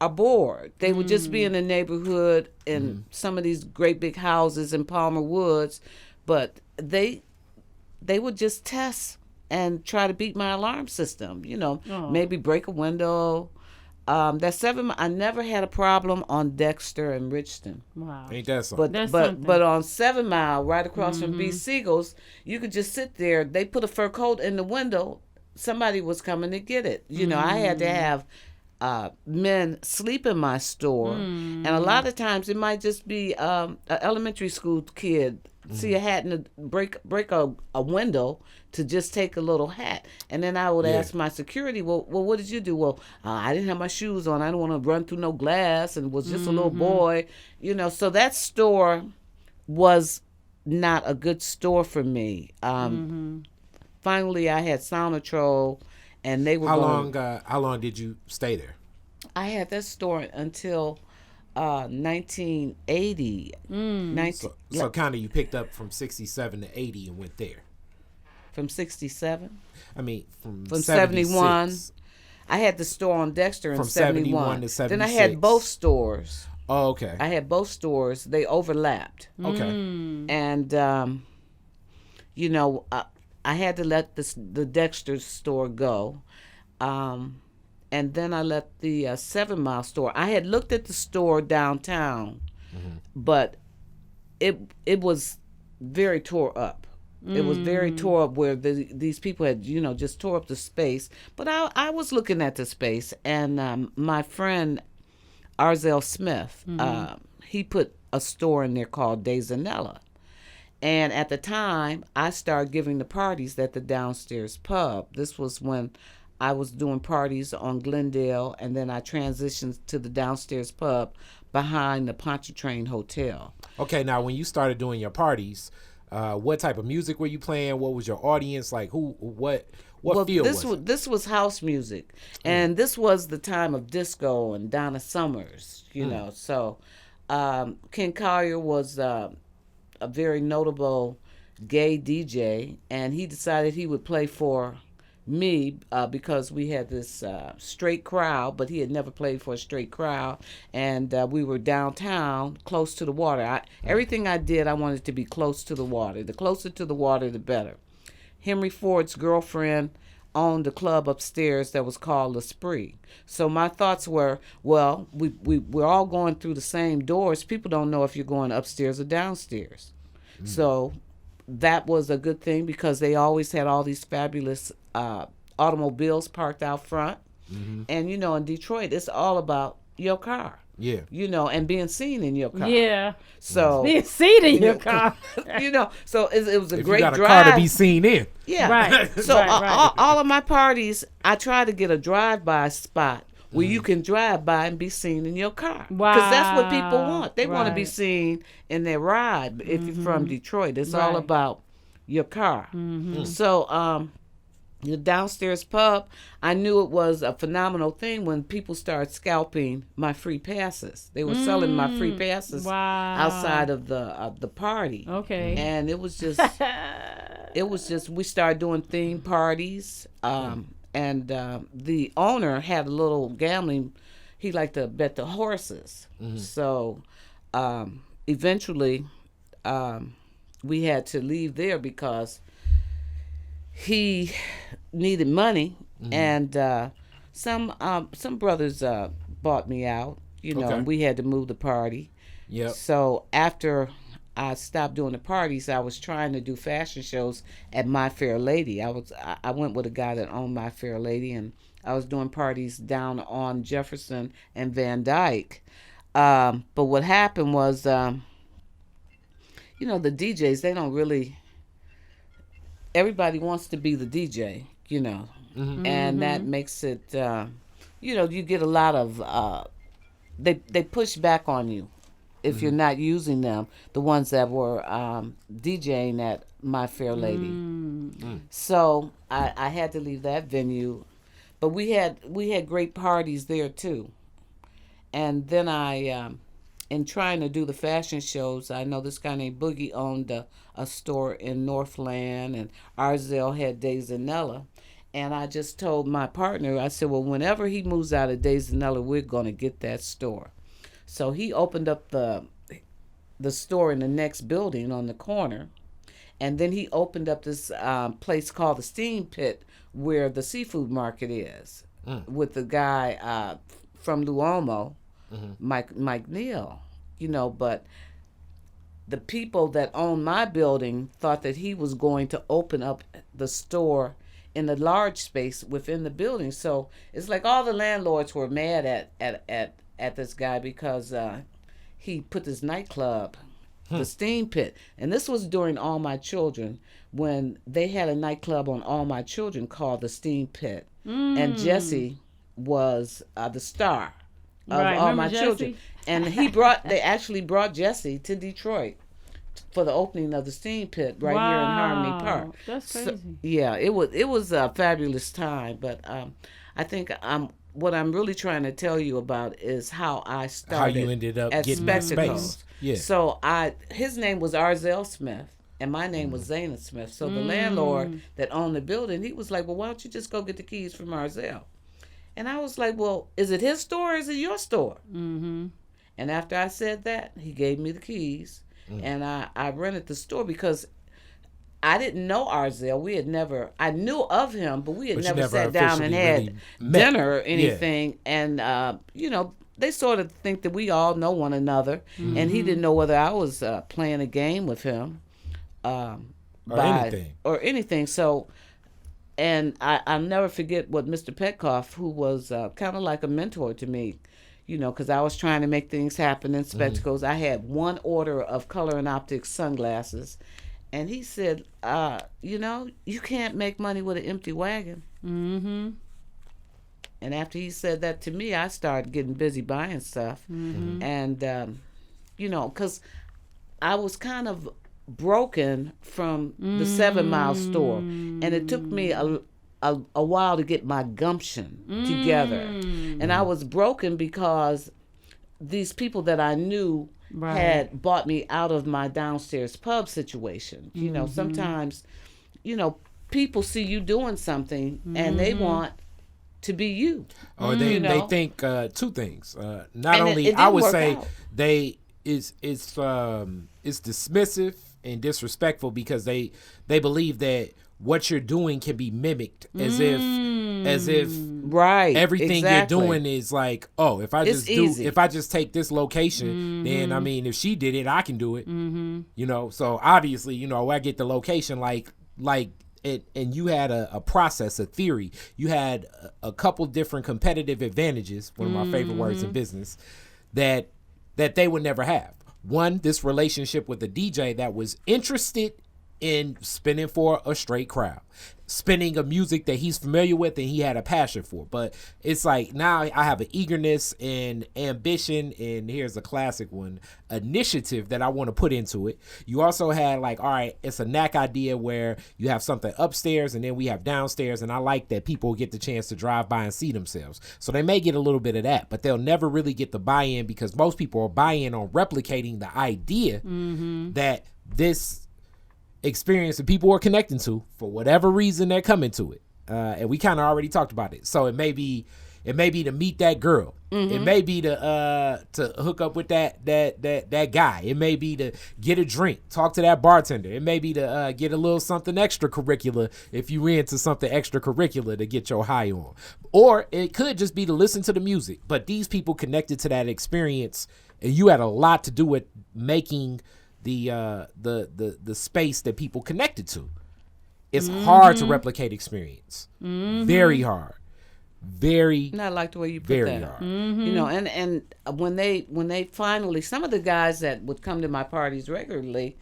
are bored. They would just be in the neighborhood in some of these great big houses in Palmer Woods, but they would just test and try to beat my alarm system. Maybe break a window. I never had a problem on Dexter and Richton. Wow. Ain't that something? But on 7 Mile, right across from B. Siegel's, you could just sit there. They put a fur coat in the window. Somebody was coming to get it. I had to have men sleep in my store, and a lot of times it might just be an elementary school kid see a hat and break a window to just take a little hat, and then I would ask my security, well, what did you do? Well, I didn't have my shoes on. I don't want to run through no glass, and was just a little boy, So that store was not a good store for me. Finally, I had Sonatrol, and they were How long did you stay there? I had that store until 1980. So kind of you picked up from 67 to 80 and went there. From 67? I mean, from 71. 76. I had the store on Dexter in From 71. 71 to 76. Then I had both stores. Oh, okay. I had both stores. They overlapped. Okay. And, I had to let the Dexter store go. And then I let the 7 Mile store. I had looked at the store downtown, but it was very tore up. It was very tore up where these people had, just tore up the space. But I was looking at the space, and my friend Zana Smith, he put a store in there called Zanella. And at the time, I started giving the parties at the downstairs pub. This was when I was doing parties on Glendale, and then I transitioned to the downstairs pub behind the Pontchartrain Hotel. Okay, now when you started doing your parties, what type of music were you playing? What was your audience like? What field was it? This was house music, and this was the time of disco and Donna Summers, So Ken Collier was a very notable gay DJ, and he decided he would play for me because we had this straight crowd, but he had never played for a straight crowd, and we were downtown close to the water. Everything I did, I wanted to be close to the water. The closer to the water, the better. Henry Ford's girlfriend owned a club upstairs that was called L'Esprit. So my thoughts were, well, we're all going through the same doors. People don't know if you're going upstairs or downstairs. So that was a good thing because they always had all these fabulous automobiles parked out front. And, in Detroit, it's all about your car. Yeah. And being seen in your car. Yeah. So being seen in your car. So it was a great drive. You got a car to be seen in. Yeah. Right. So right. all of my parties, I try to get a drive-by spot where you can drive by and be seen in your car. Wow. Because that's what people want. They want to be Right. seen in their ride. If you're from Detroit, it's all Right. about your car. So the downstairs pub, I knew it was a phenomenal thing when people started scalping my free passes. They were selling my free passes Wow. outside of the party. Okay. And it was just we started doing theme parties. And the owner had a little gambling. He liked to bet the horses. So eventually we had to leave there because he needed money, and some brothers bought me out, and we had to move the party. Yep. So after I stopped doing the parties, I was trying to do fashion shows at My Fair Lady. I went with a guy that owned My Fair Lady, and I was doing parties down on Jefferson and Van Dyke. But what happened was, the DJs, they don't really, everybody wants to be the DJ, and that makes it, you get a lot of, they push back on you if you're not using them, the ones that were DJing at My Fair Lady. So I had to leave that venue, but we had great parties there too. And then I, in trying to do the fashion shows, I know this guy named Boogie owned a store in Northland, and Arzell had Daisonella. And I just told my partner, I said, well, whenever he moves out of Daisonella, we're going to get that store. So he opened up the store in the next building on the corner. And then he opened up this place called the Steam Pit, where the seafood market is, with the guy from Luomo, Mike Neal, but the people that owned my building thought that he was going to open up the store in a large space within the building. So it's like all the landlords were mad at this guy because he put this nightclub, the Steam Pit. And this was during All My Children, when they had a nightclub on All My Children called the Steam Pit. And Jesse was the star of All My Children. And they actually brought Jesse to Detroit for the opening of the Steam Pit right here in Harmony Park. That's crazy. So, yeah, it was a fabulous time. But I think what I'm really trying to tell you about is how I started. How you ended up at getting Specatcle. space. Yeah. So his name was Arzell Smith, and my name was Zana Smith. So the landlord that owned the building, he was like, well, why don't you just go get the keys from Arzell? And I was like, well, is it his store or is it your store? And after I said that, he gave me the keys. And I rented the store because I didn't know Arzell. I knew of him, but we had never sat down and had dinner or anything. Yeah. And, they sort of think that we all know one another. And he didn't know whether I was playing a game with him or anything. So, and I'll never forget what Mr. Petkoff, who was kind of like a mentor to me, because I was trying to make things happen in spectacles. I had one order of color and optics sunglasses. And he said, you can't make money with an empty wagon. And after he said that to me, I started getting busy buying stuff. And, because I was kind of broken from the 7 Mile store. And it took me a while to get my gumption together. And I was broken because these people that I knew had bought me out of my downstairs pub situation. Sometimes, people see you doing something and they want to be you. Or they think two things. Not only I would say out. It's dismissive and disrespectful because they believe that what you're doing can be mimicked as if everything you're doing is like, oh, if I just take this location, then I mean if she did it, I can do it. So obviously, I get the location like it, and you had a process, a theory. You had a couple different competitive advantages, one of my favorite words in business, that they would never have. One, this relationship with the DJ that was interested in spinning for a straight crowd, spinning a music that he's familiar with and he had a passion for. But it's like now I have an eagerness and ambition, and here's a classic one, initiative that I want to put into it. You also had like, all right, it's a knack idea where you have something upstairs and then we have downstairs, and I like that people get the chance to drive by and see themselves. So they may get a little bit of that, but they'll never really get the buy-in because most people are buying on replicating the idea that this experience that people are connecting to for whatever reason they're coming to it, and we kind of already talked about it. So it may be It may be to meet that girl. It may be to hook up with that guy. It may be to get a drink, talk to that bartender. It may be to get a little something extracurricular if you into something extracurricular to get your high on. Or it could just be to listen to the music. But these people connected to that experience, and you had a lot to do with making the space that people connected to. It's hard to replicate experience. Very hard. Very. And I like the way you put very that. hard. You know, and when they finally, some of the guys that would come to my parties regularly,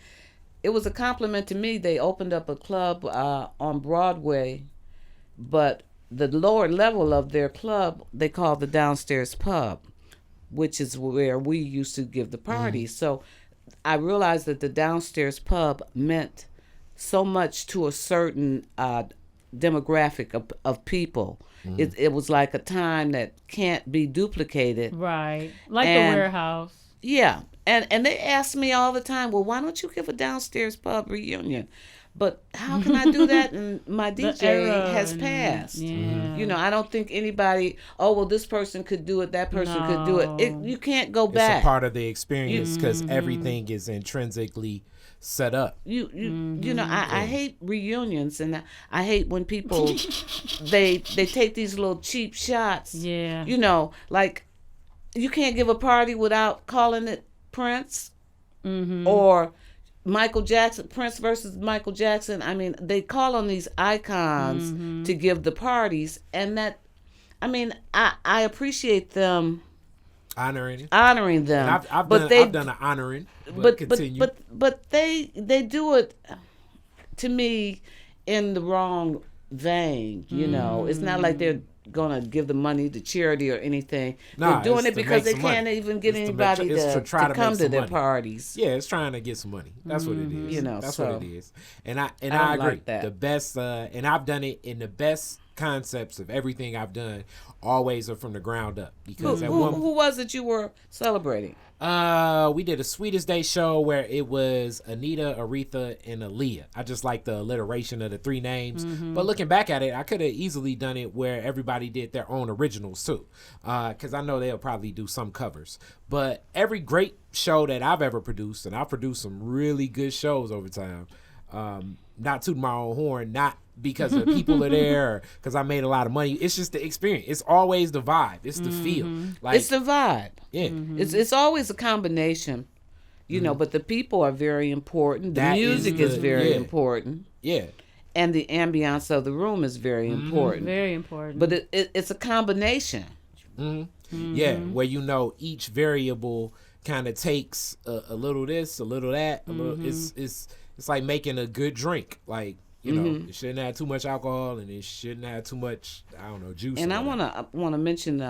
it was a compliment to me. They opened up a club on Broadway, but the lower level of their club they called the downstairs pub, which is where we used to give the parties. So I realized that the downstairs pub meant so much to a certain demographic of people. It was like a time that can't be duplicated. Right. Like the warehouse. Yeah. And they ask me all the time, well, why don't you give a downstairs pub reunion? But how can I do that? And my DJ has passed. Yeah. You know, I don't think anybody, oh, well, this person could do it, that person could do it. You can't go back. It's a part of the experience because everything is intrinsically set up. You know, I hate reunions, and I hate when people they take these little cheap shots. Yeah. You know, like you can't give a party without calling it Prince or Michael Jackson, Prince versus Michael Jackson. I mean, they call on these icons to give the parties, and that, I mean, I appreciate them honoring them. And I've done an honoring. But they do it to me in the wrong vein. You know, it's not like they're gonna give the money to charity or anything. They're doing it because they can't even get anybody to come to their parties. Yeah, it's trying to get some money. That's what it is. You know, that's so what it is. And I agree. like that. The best, and I've done it in the best concepts of everything I've done. Always are from the ground up. Because who was it you were celebrating? We did a Sweetest Day show where it was Anita, Aretha, and Aaliyah. I just like the alliteration of the three names. But looking back at it, I could have easily done it where everybody did their own originals too. Because I know they'll probably do some covers. But every great show that I've ever produced, and I've produced some really good shows over time, not to my own horn, not because the people are there or because I made a lot of money. It's just the experience. It's always the vibe. It's the feel. Like, it's the vibe. Yeah. It's always a combination, you know, but the people are very important. The music is very important. Yeah. And the ambiance of the room is very important. Very important. But it's a combination. Yeah, where you know each variable kind of takes a little this, a little that. A little, it's like making a good drink. Like, you know, it shouldn't have too much alcohol and it shouldn't have too much, I don't know, juice. And I wanna mention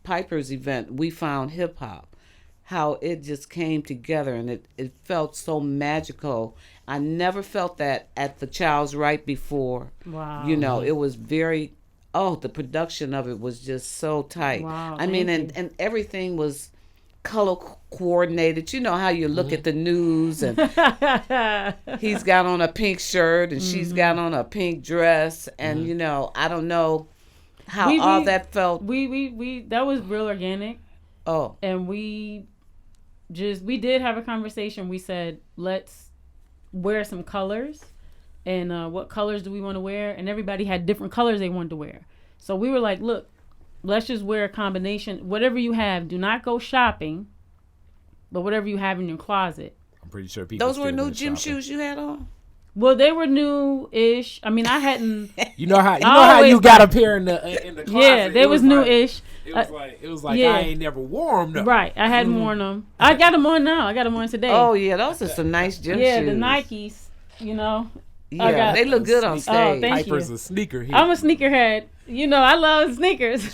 Piper's event, We Found Hip Hop, how it just came together and it felt so magical. I never felt that at the Child's Right before. Wow. You know, it was very, the production of it was just so tight. Wow, I mean, thank and everything was color coordinated. You know how you look at the news and he's got on a pink shirt and she's got on a pink dress and you know, I don't know how all that felt. We that was real organic. Oh. And we did have a conversation. We said, let's wear some colors and what colors do we want to wear? And everybody had different colors they wanted to wear. So we were like, look, let's just wear a combination. Whatever you have, do not go shopping, but whatever you have in your closet. I'm pretty sure people. Those were new gym shoes you had on? Well, they were new-ish. I mean, I hadn't. You know how you got up here in the closet. Yeah, they was new-ish. It was like I ain't never worn them. Right, I hadn't worn them. I got them on now. I got them on today. Oh yeah, those are some nice gym shoes. Yeah, the Nikes. You know. Yeah, they look good on stage. Oh, thank Piper's you. a sneakerhead. I'm a sneakerhead. You know, I love sneakers.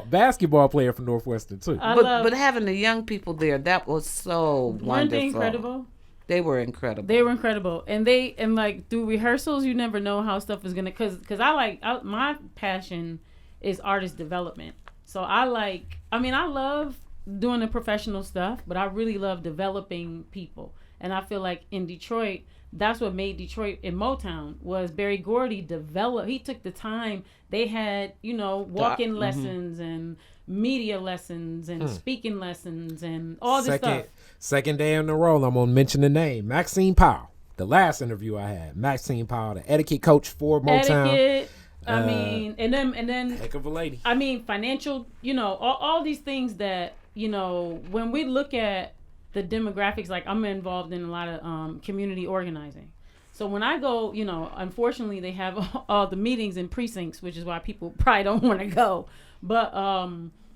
Basketball player from Northwestern too. But having the young people there, that was so wonderful. Weren't they incredible? They were incredible. They were incredible, and like through rehearsals, you never know how stuff is gonna. Cause my passion is artist development. So I love doing the professional stuff, but I really love developing people And I feel like in Detroit, that's what made Detroit in Motown was Berry Gordy developed. He took the time. They had, walk-in lessons and media lessons and speaking lessons and all this stuff. Second day in a row, I'm gonna mention the name Maxine Powell. The last interview I had, Maxine Powell, the etiquette coach for Motown. Etiquette. And then heck of a lady. I mean, financial. All these things that when we look at the demographics, like I'm involved in a lot of community organizing. So when I go, unfortunately they have all the meetings in precincts, which is why people probably don't want to go. But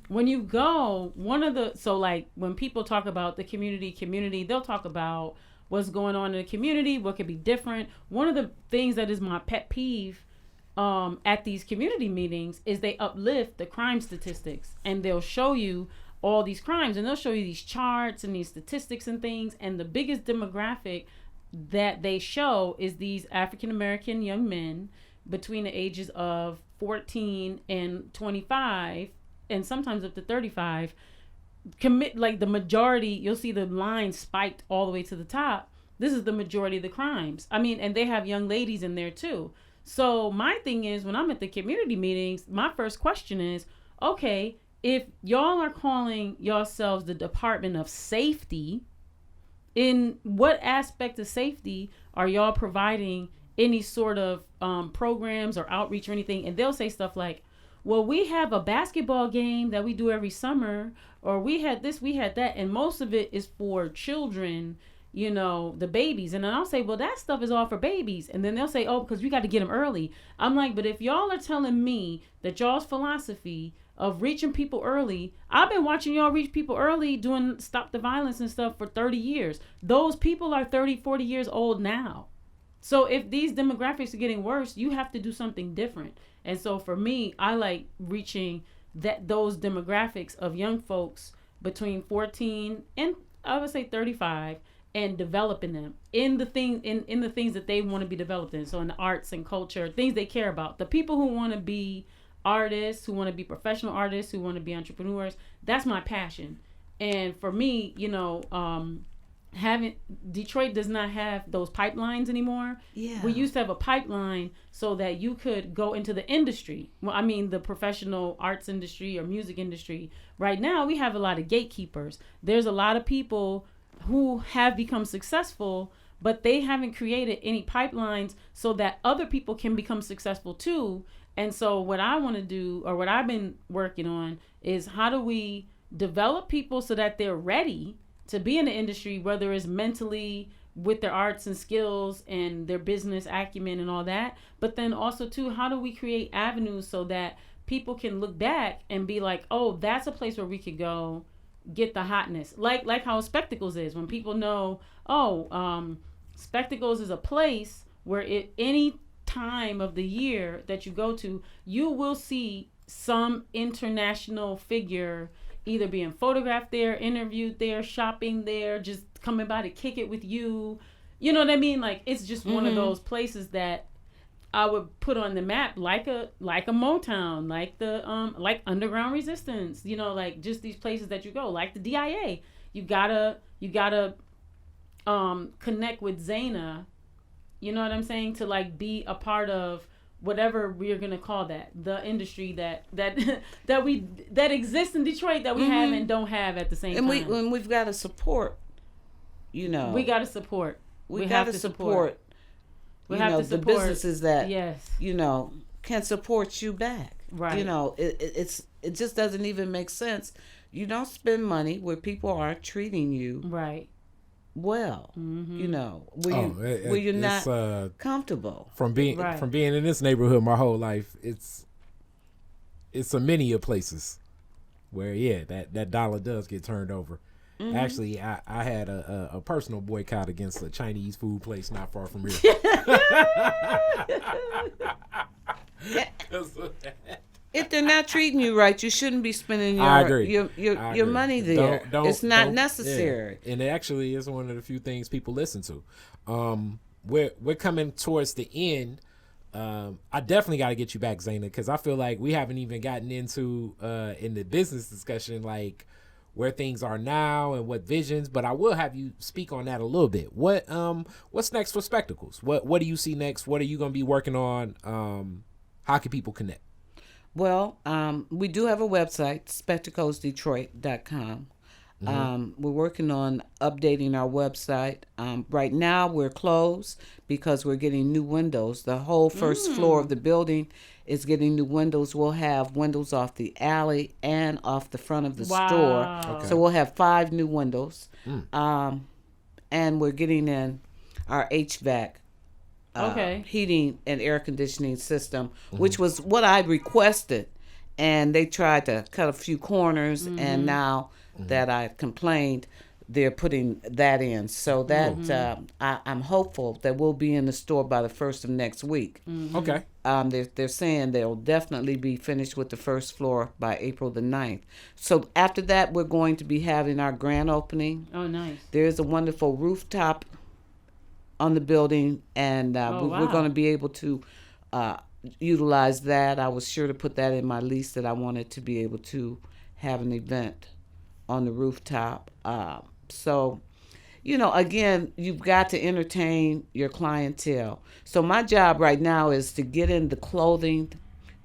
when you go, when people talk about the community, they'll talk about what's going on in the community, what could be different. One of the things that is my pet peeve at these community meetings is they uplift the crime statistics, and they'll show you all these crimes, and they'll show you these charts and these statistics and things. And the biggest demographic that they show is these African American young men between the ages of 14 and 25, and sometimes up to 35, commit, like the majority. You'll see the line spiked all the way to the top. This is the majority of the crimes. I mean, and they have young ladies in there too. So my thing is, when I'm at the community meetings, my first question is, okay, if y'all are calling yourselves the Department of Safety, in what aspect of safety are y'all providing any sort of programs or outreach or anything? And they'll say stuff like, well, we have a basketball game that we do every summer, or we had this, we had that, and most of it is for children, the babies. And then I'll say, well, that stuff is all for babies. And then they'll say, oh, because we got to get them early. I'm like, but if y'all are telling me that y'all's philosophy of reaching people early, I've been watching y'all reach people early doing Stop the Violence and stuff for 30 years. Those people are 30, 40 years old now. So if these demographics are getting worse, you have to do something different. And so for me, I like reaching those demographics of young folks between 14 and I would say 35, and developing them in the things that they want to be developed in. So in the arts and culture, things they care about. The people who want to be artists, who want to be professional artists, who want to be entrepreneurs, that's my passion. And for me, Detroit does not have those pipelines anymore. Yeah. We used to have a pipeline so that you could go into the industry. Well, I mean, the professional arts industry or music industry. Right now, we have a lot of gatekeepers. There's a lot of people who have become successful, but they haven't created any pipelines so that other people can become successful too. And so what I want to do, or what I've been working on, is how do we develop people so that they're ready to be in the industry, whether it's mentally, with their arts and skills and their business acumen and all that. But then also too, how do we create avenues so that people can look back and be like, oh, that's a place where we could go get the hotness. Like how Spectacles is, when people know, Spectacles is a place where any time of the year that you go to, you will see some international figure either being photographed there, interviewed there, shopping there, just coming by to kick it with you. You know what I mean? Like, it's just one of those places that I would put on the map, like a Motown, like the like Underground Resistance, like just these places that you go, like the DIA. You gotta connect with Zana, you know what I'm saying, to like be a part of whatever we're gonna call that, the industry that exists in Detroit that we have and don't have at the same time. And we've got to support, we got to support. We have to support. We have to support the businesses that can support you back. Right. It just doesn't even make sense. You don't spend money where people are treating you right well. Where you're not comfortable. From being in this neighborhood my whole life, it's a many of places where that dollar does get turned over. Actually, I had a personal boycott against a Chinese food place not far from here. If they're not treating you right, you shouldn't be spending your money there. It's not necessary. Yeah. And it actually is one of the few things people listen to. We're coming towards the end. I definitely got to get you back, Zana, because I feel like we haven't even gotten into in the business discussion, like, where things are now and what visions, but I will have you speak on that a little bit. What's next for Spectacles? What do you see next? What are you going to be working on? How can people connect? Well, we do have a website, spectaclesdetroit.com. We're working on updating our website. Right now, we're closed because we're getting new windows. The whole first floor of the building is getting new windows. We'll have windows off the alley and off the front of the store. Okay. So we'll have 5 new windows. And we're getting in our HVAC. Heating and air conditioning system, which was what I requested, and they tried to cut a few corners, and now that I complained, they're putting that in. So that I'm hopeful that we'll be in the store by the 1st of next week. Okay. They're saying they'll definitely be finished with the first floor by April the 9th. So after that, we're going to be having our grand opening. Oh, nice. There's a wonderful rooftop on the building, and we're going to be able to utilize that. I was sure to put that in my lease that I wanted to be able to have an event on the rooftop. So, again, you've got to entertain your clientele. So my job right now is to get in the clothing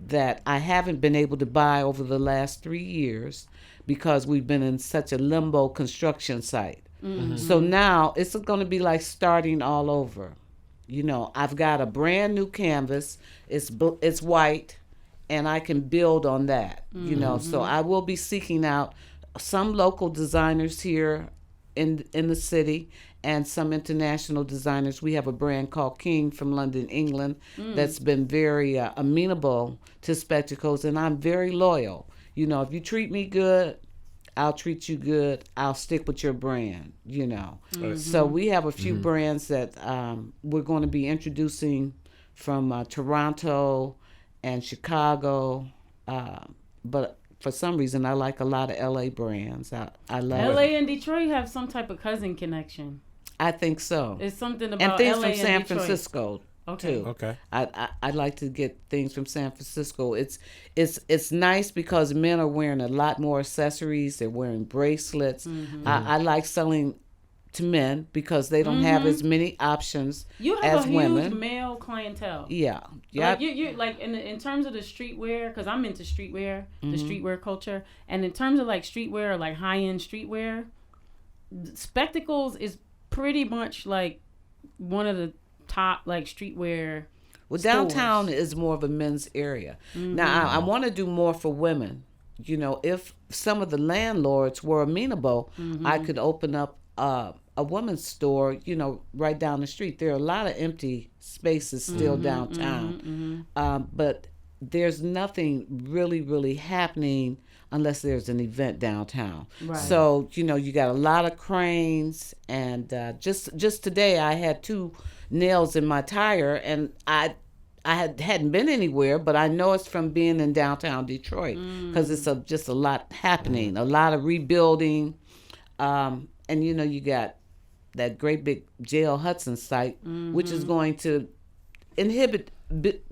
that I haven't been able to buy over the last 3 years because we've been in such a limbo construction site. So now it's going to be like starting all over. I've got a brand new canvas. It's white, and I can build on that. So I will be seeking out some local designers here in the city and some international designers. We have a brand called King from London, England, that's been very amenable to spectacles, and I'm very loyal. If you treat me good, I'll treat you good. I'll stick with your brand, So we have a few brands that we're going to be introducing from Toronto and Chicago. But for some reason, I like a lot of LA brands. I love LA and Detroit have some type of cousin connection. I think so. It's something about and things LA from and San Detroit. Francisco. Too. Okay. I like to get things from San Francisco. It's nice because men are wearing a lot more accessories. They're wearing bracelets. I like selling to men because they don't have as many options You have as a women. huge male clientele. Yeah. Like you like in terms of the streetwear, because I'm into streetwear, the streetwear culture, and in terms of like streetwear or like high end streetwear, Spectacles is pretty much like one of the top like streetwear. Well, downtown is more of a men's area. Now, I want to do more for women. If some of the landlords were amenable, I could open up a woman's store, right down the street. There are a lot of empty spaces still downtown. But there's nothing really, really happening unless there's an event downtown. Right. So, you got a lot of cranes. And just today I had 2 nails in my tire, and I hadn't been anywhere, but I know it's from being in downtown Detroit because it's just a lot happening, a lot of rebuilding, and you got that great big J.L. Hudson site, which is going to inhibit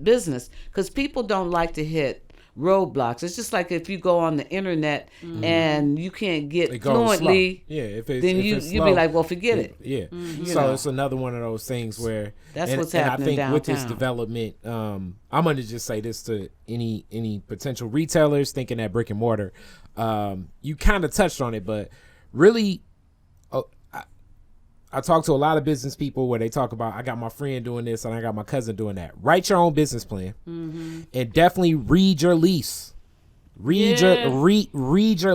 business because people don't like to hit roadblocks. It's just like if you go on the internet and you can't get fluently, then you'll be like, well, forget it. Yeah. So it's another one of those things where that's what's happening I think downtown. with this development, I'm going to just say this to any potential retailers thinking that brick and mortar. You kind of touched on it, but really, I talk to a lot of business people where they talk about, I got my friend doing this and I got my cousin doing that. Write your own business plan and definitely read your lease. Read your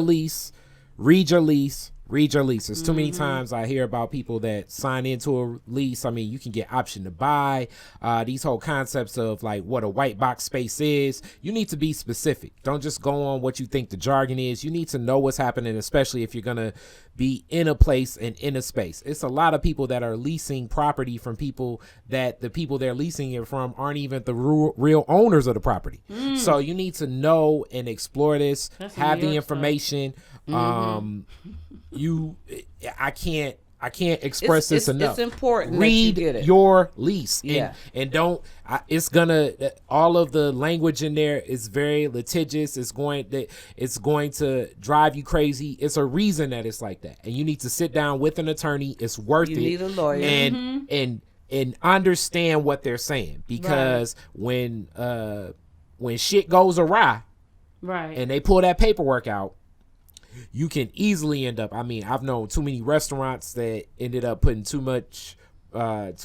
lease. There's too many times I hear about people that sign into a lease. I mean, you can get option to buy. These whole concepts of like what a white box space is. You need to be specific. Don't just go on what you think the jargon is. You need to know what's happening, especially if you're going to be in a place and in a space. It's a lot of people that are leasing property from people that the people they're leasing it from aren't even the real owners of the property. So you need to know and explore this, have the information. I I can't express this enough. It's important Read that you get it. your lease. Yeah. And don't, it's gonna, all of the language in there is very litigious. It's going to drive you crazy. It's a reason that it's like that. And you need to sit down with an attorney. It's worth it. You need a lawyer. And understand what they're saying. Because when shit goes awry, right, and they pull that paperwork out, you can easily end up, I mean, I've known too many restaurants that ended up putting too much work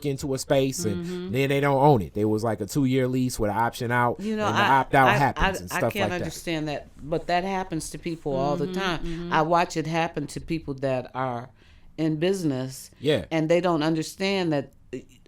into a space, and then they don't own it. There was like a 2-year lease with an option out, and the opt-out happens and stuff like that. I can't understand that, but that happens to people all the time. I watch it happen to people that are in business, and they don't understand that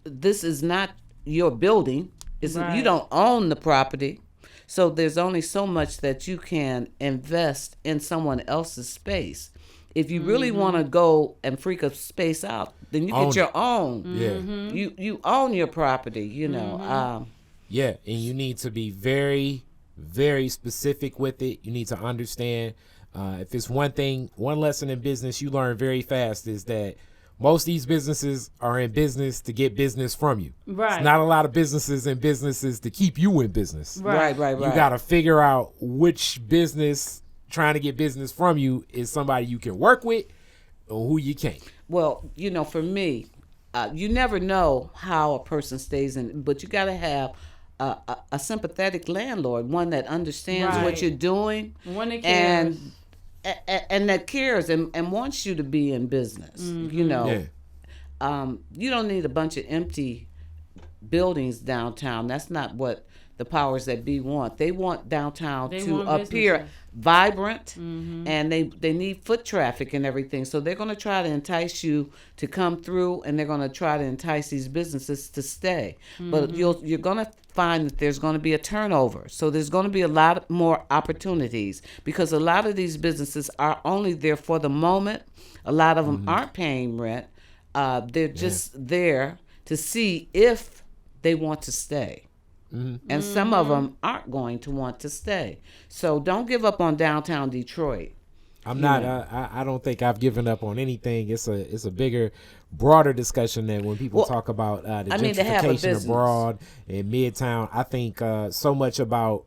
this is not your building. You don't own the property. So there's only so much that you can invest in someone else's space. If you really want to go and freak a space out, then you get your own. Yeah. You own your property, you know. And you need to be very, very specific with it. You need to understand. If it's one lesson in business you learn very fast is that most of these businesses are in business to get business from you. Right. It's not a lot of businesses in businesses to keep you in business. Right. You got to figure out which business trying to get business from you is somebody you can work with or who you can't. Well, you know, for me, you never know how a person stays in, but you got to have a sympathetic landlord, one that understands what you're doing, one that cares. And that cares and wants you to be in business. You know, you don't need a bunch of empty buildings downtown. That's not what the powers that be want. They want downtown to appear vibrant, and they need foot traffic and everything. So they're going to try to entice you to come through, and they're going to try to entice these businesses to stay. But you're going to find that there's going to be a turnover. So there's going to be a lot more opportunities because a lot of these businesses are only there for the moment. A lot of them aren't paying rent. They're just there to see if they want to stay. And some of them aren't going to want to stay. So don't give up on downtown Detroit. I'm not. I don't think I've given up on anything. It's a bigger, broader discussion than when people talk about the gentrification abroad in Midtown. I think so much about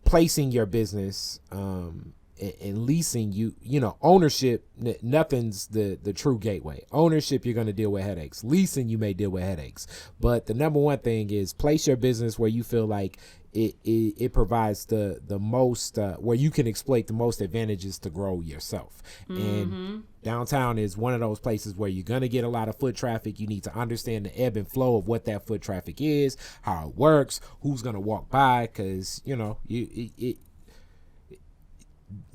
placing your business and leasing. You know, ownership. Nothing's the true gateway. Ownership, you're going to deal with headaches. Leasing, you may deal with headaches. But the number one thing is place your business where you feel like it provides the most where you can exploit the most advantages to grow yourself. And downtown is one of those places where you're going to get a lot of foot traffic. You need to understand the ebb and flow of what that foot traffic is, how it works, who's going to walk by, because you know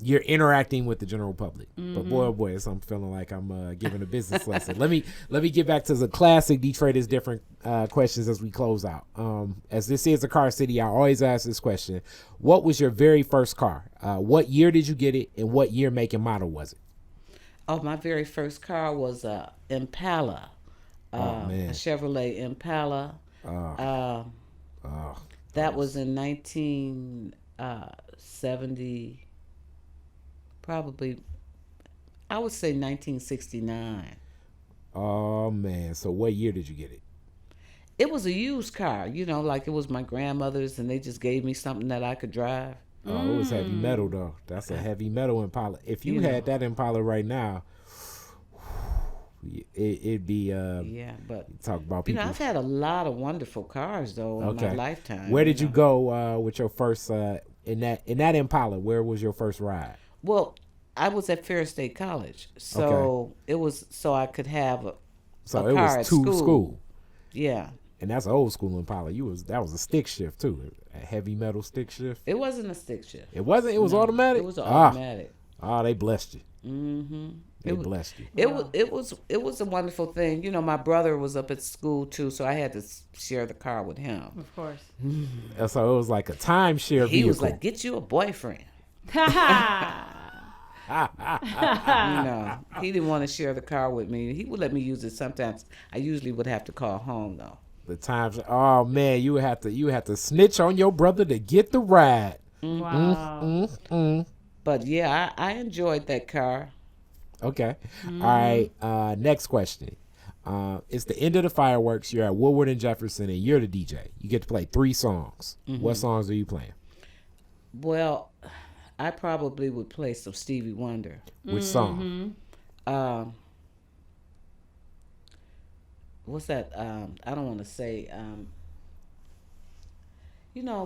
you're interacting with the general public. But boy, oh boy, I'm feeling like I'm giving a business lesson. Let me get back to the classic Detroit is different questions as we close out. As this is a car city, I always ask this question: what was your very first car? What year did you get it, and what year, make, and model was it? Oh, my very first car was a Impala, a Chevrolet Impala. That was in 1970. Probably, I would say 1969. Oh, man. So what year did you get it? It was a used car, you know, like it was my grandmother's, and they just gave me something that I could drive. Oh, it was heavy metal, though. That's a heavy metal Impala. If you had that Impala right now, it'd be... but... Talk about people... You know, I've had a lot of wonderful cars, though, in my lifetime. Where did you go with your first... in that Impala, where was your first ride? Well, I was at Ferris State College, so it was so I could have a car at school. Yeah, and that's an old school Impala. That was a stick shift too, a heavy metal stick shift. It wasn't a stick shift. It wasn't. It was automatic. It was automatic. They blessed you. They blessed you. It was a wonderful thing. You know, my brother was up at school too, so I had to share the car with him. Of course. So it was like a timeshare vehicle. He was like, "Get you a boyfriend." You know, he didn't want to share the car with me. He would let me use it sometimes. I usually would have to call home though. The times, oh man, you would have to snitch on your brother to get the ride. Wow. But yeah, I enjoyed that car. Okay. All right. Next question. It's the end of the fireworks. You're at Woodward and Jefferson, and you're the DJ. You get to play 3 songs. What songs are you playing? Well, I probably would play some Stevie Wonder. Which song? What's that? I don't want to say.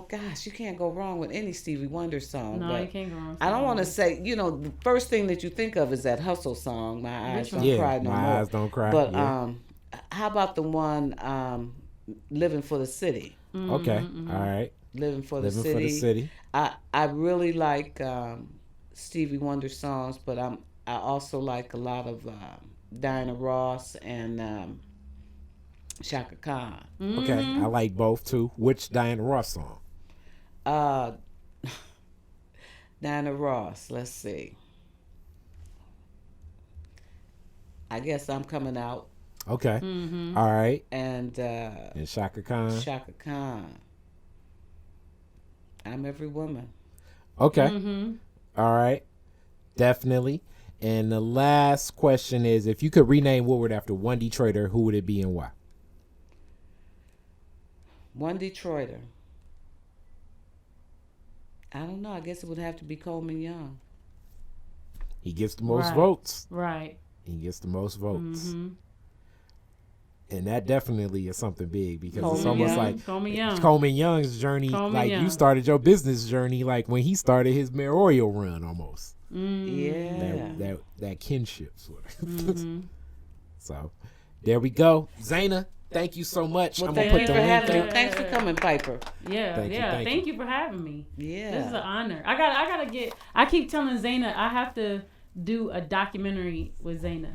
Gosh, you can't go wrong with any Stevie Wonder song. No, but you can't go wrong. I don't want to say, the first thing that you think of is that Hustle song, My Eyes Don't Yeah, Cry No My More. Eyes Don't Cry. But yeah. how about the one Living for the City? Okay. All right. Living for the Living City. for the City. I really like Stevie Wonder songs, but I also like a lot of Diana Ross and Shaka Khan. Okay. I like both too. Which Diana Ross song? Diana Ross. Let's see. I guess I'm Coming Out. Okay. All right. And Shaka Khan. Shaka Khan. I'm Every Woman. Okay. All right. Definitely. And the last question is, if you could rename Woodward after one Detroiter, who would it be and why? One Detroiter. I don't know. I guess it would have to be Coleman Young. He gets the most votes. Right. He gets the most votes. And that definitely is something big, because Coleman it's almost Young. like Coleman Young. Young's journey. Coleman like Young. you started your business journey like when he started his mayoral run almost. Yeah. That kinship sort of. So there we go. Zana, thank you so much. Well, I'm gonna thank put you the for link having there. me. Thanks for coming, Piper. Yeah, Thank you for having me. Yeah. This is an honor. I keep telling Zana I have to do a documentary with Zana.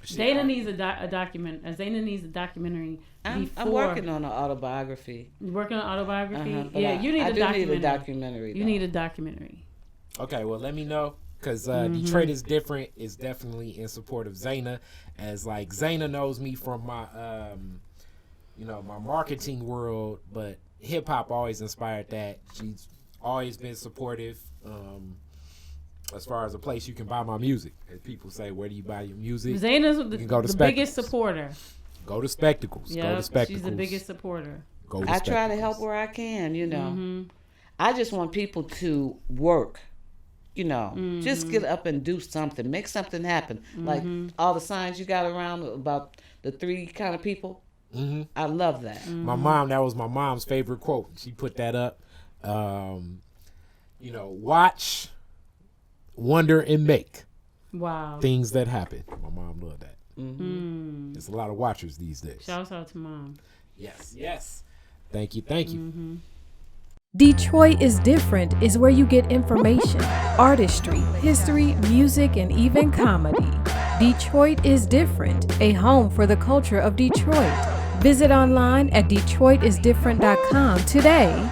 Zana needs a document. Zana needs a documentary. I'm working on an autobiography. You working on autobiography? But You need I a do documentary. need a documentary. You need a documentary. Okay, well, let me know, because Detroit is different. Is definitely in support of Zana, as like Zana knows me from my my marketing world, but hip hop always inspired that. She's always been supportive. As far as a place you can buy my music, as people say, where do you buy your music? Zana's You can go to the Spectacles. biggest supporter. Go to Spectacles. Yeah, Go to Spectacles. she's the biggest supporter. Go to I try to Spectacles. help where I can, I just want people to work, just get up and do something, make something happen. Like all the signs you got around about the 3 kind of people. I love that. My mom, that was my mom's favorite quote. She put that up. Watch, wonder, and make Wow. things that happen. My mom loved that. There's a lot of watchers these days. Shouts out to mom. Yes. Thank you. Detroit is Different is where you get information, artistry, history, music, and even comedy. Detroit is Different, a home for the culture of Detroit. Visit online at DetroitisDifferent.com today.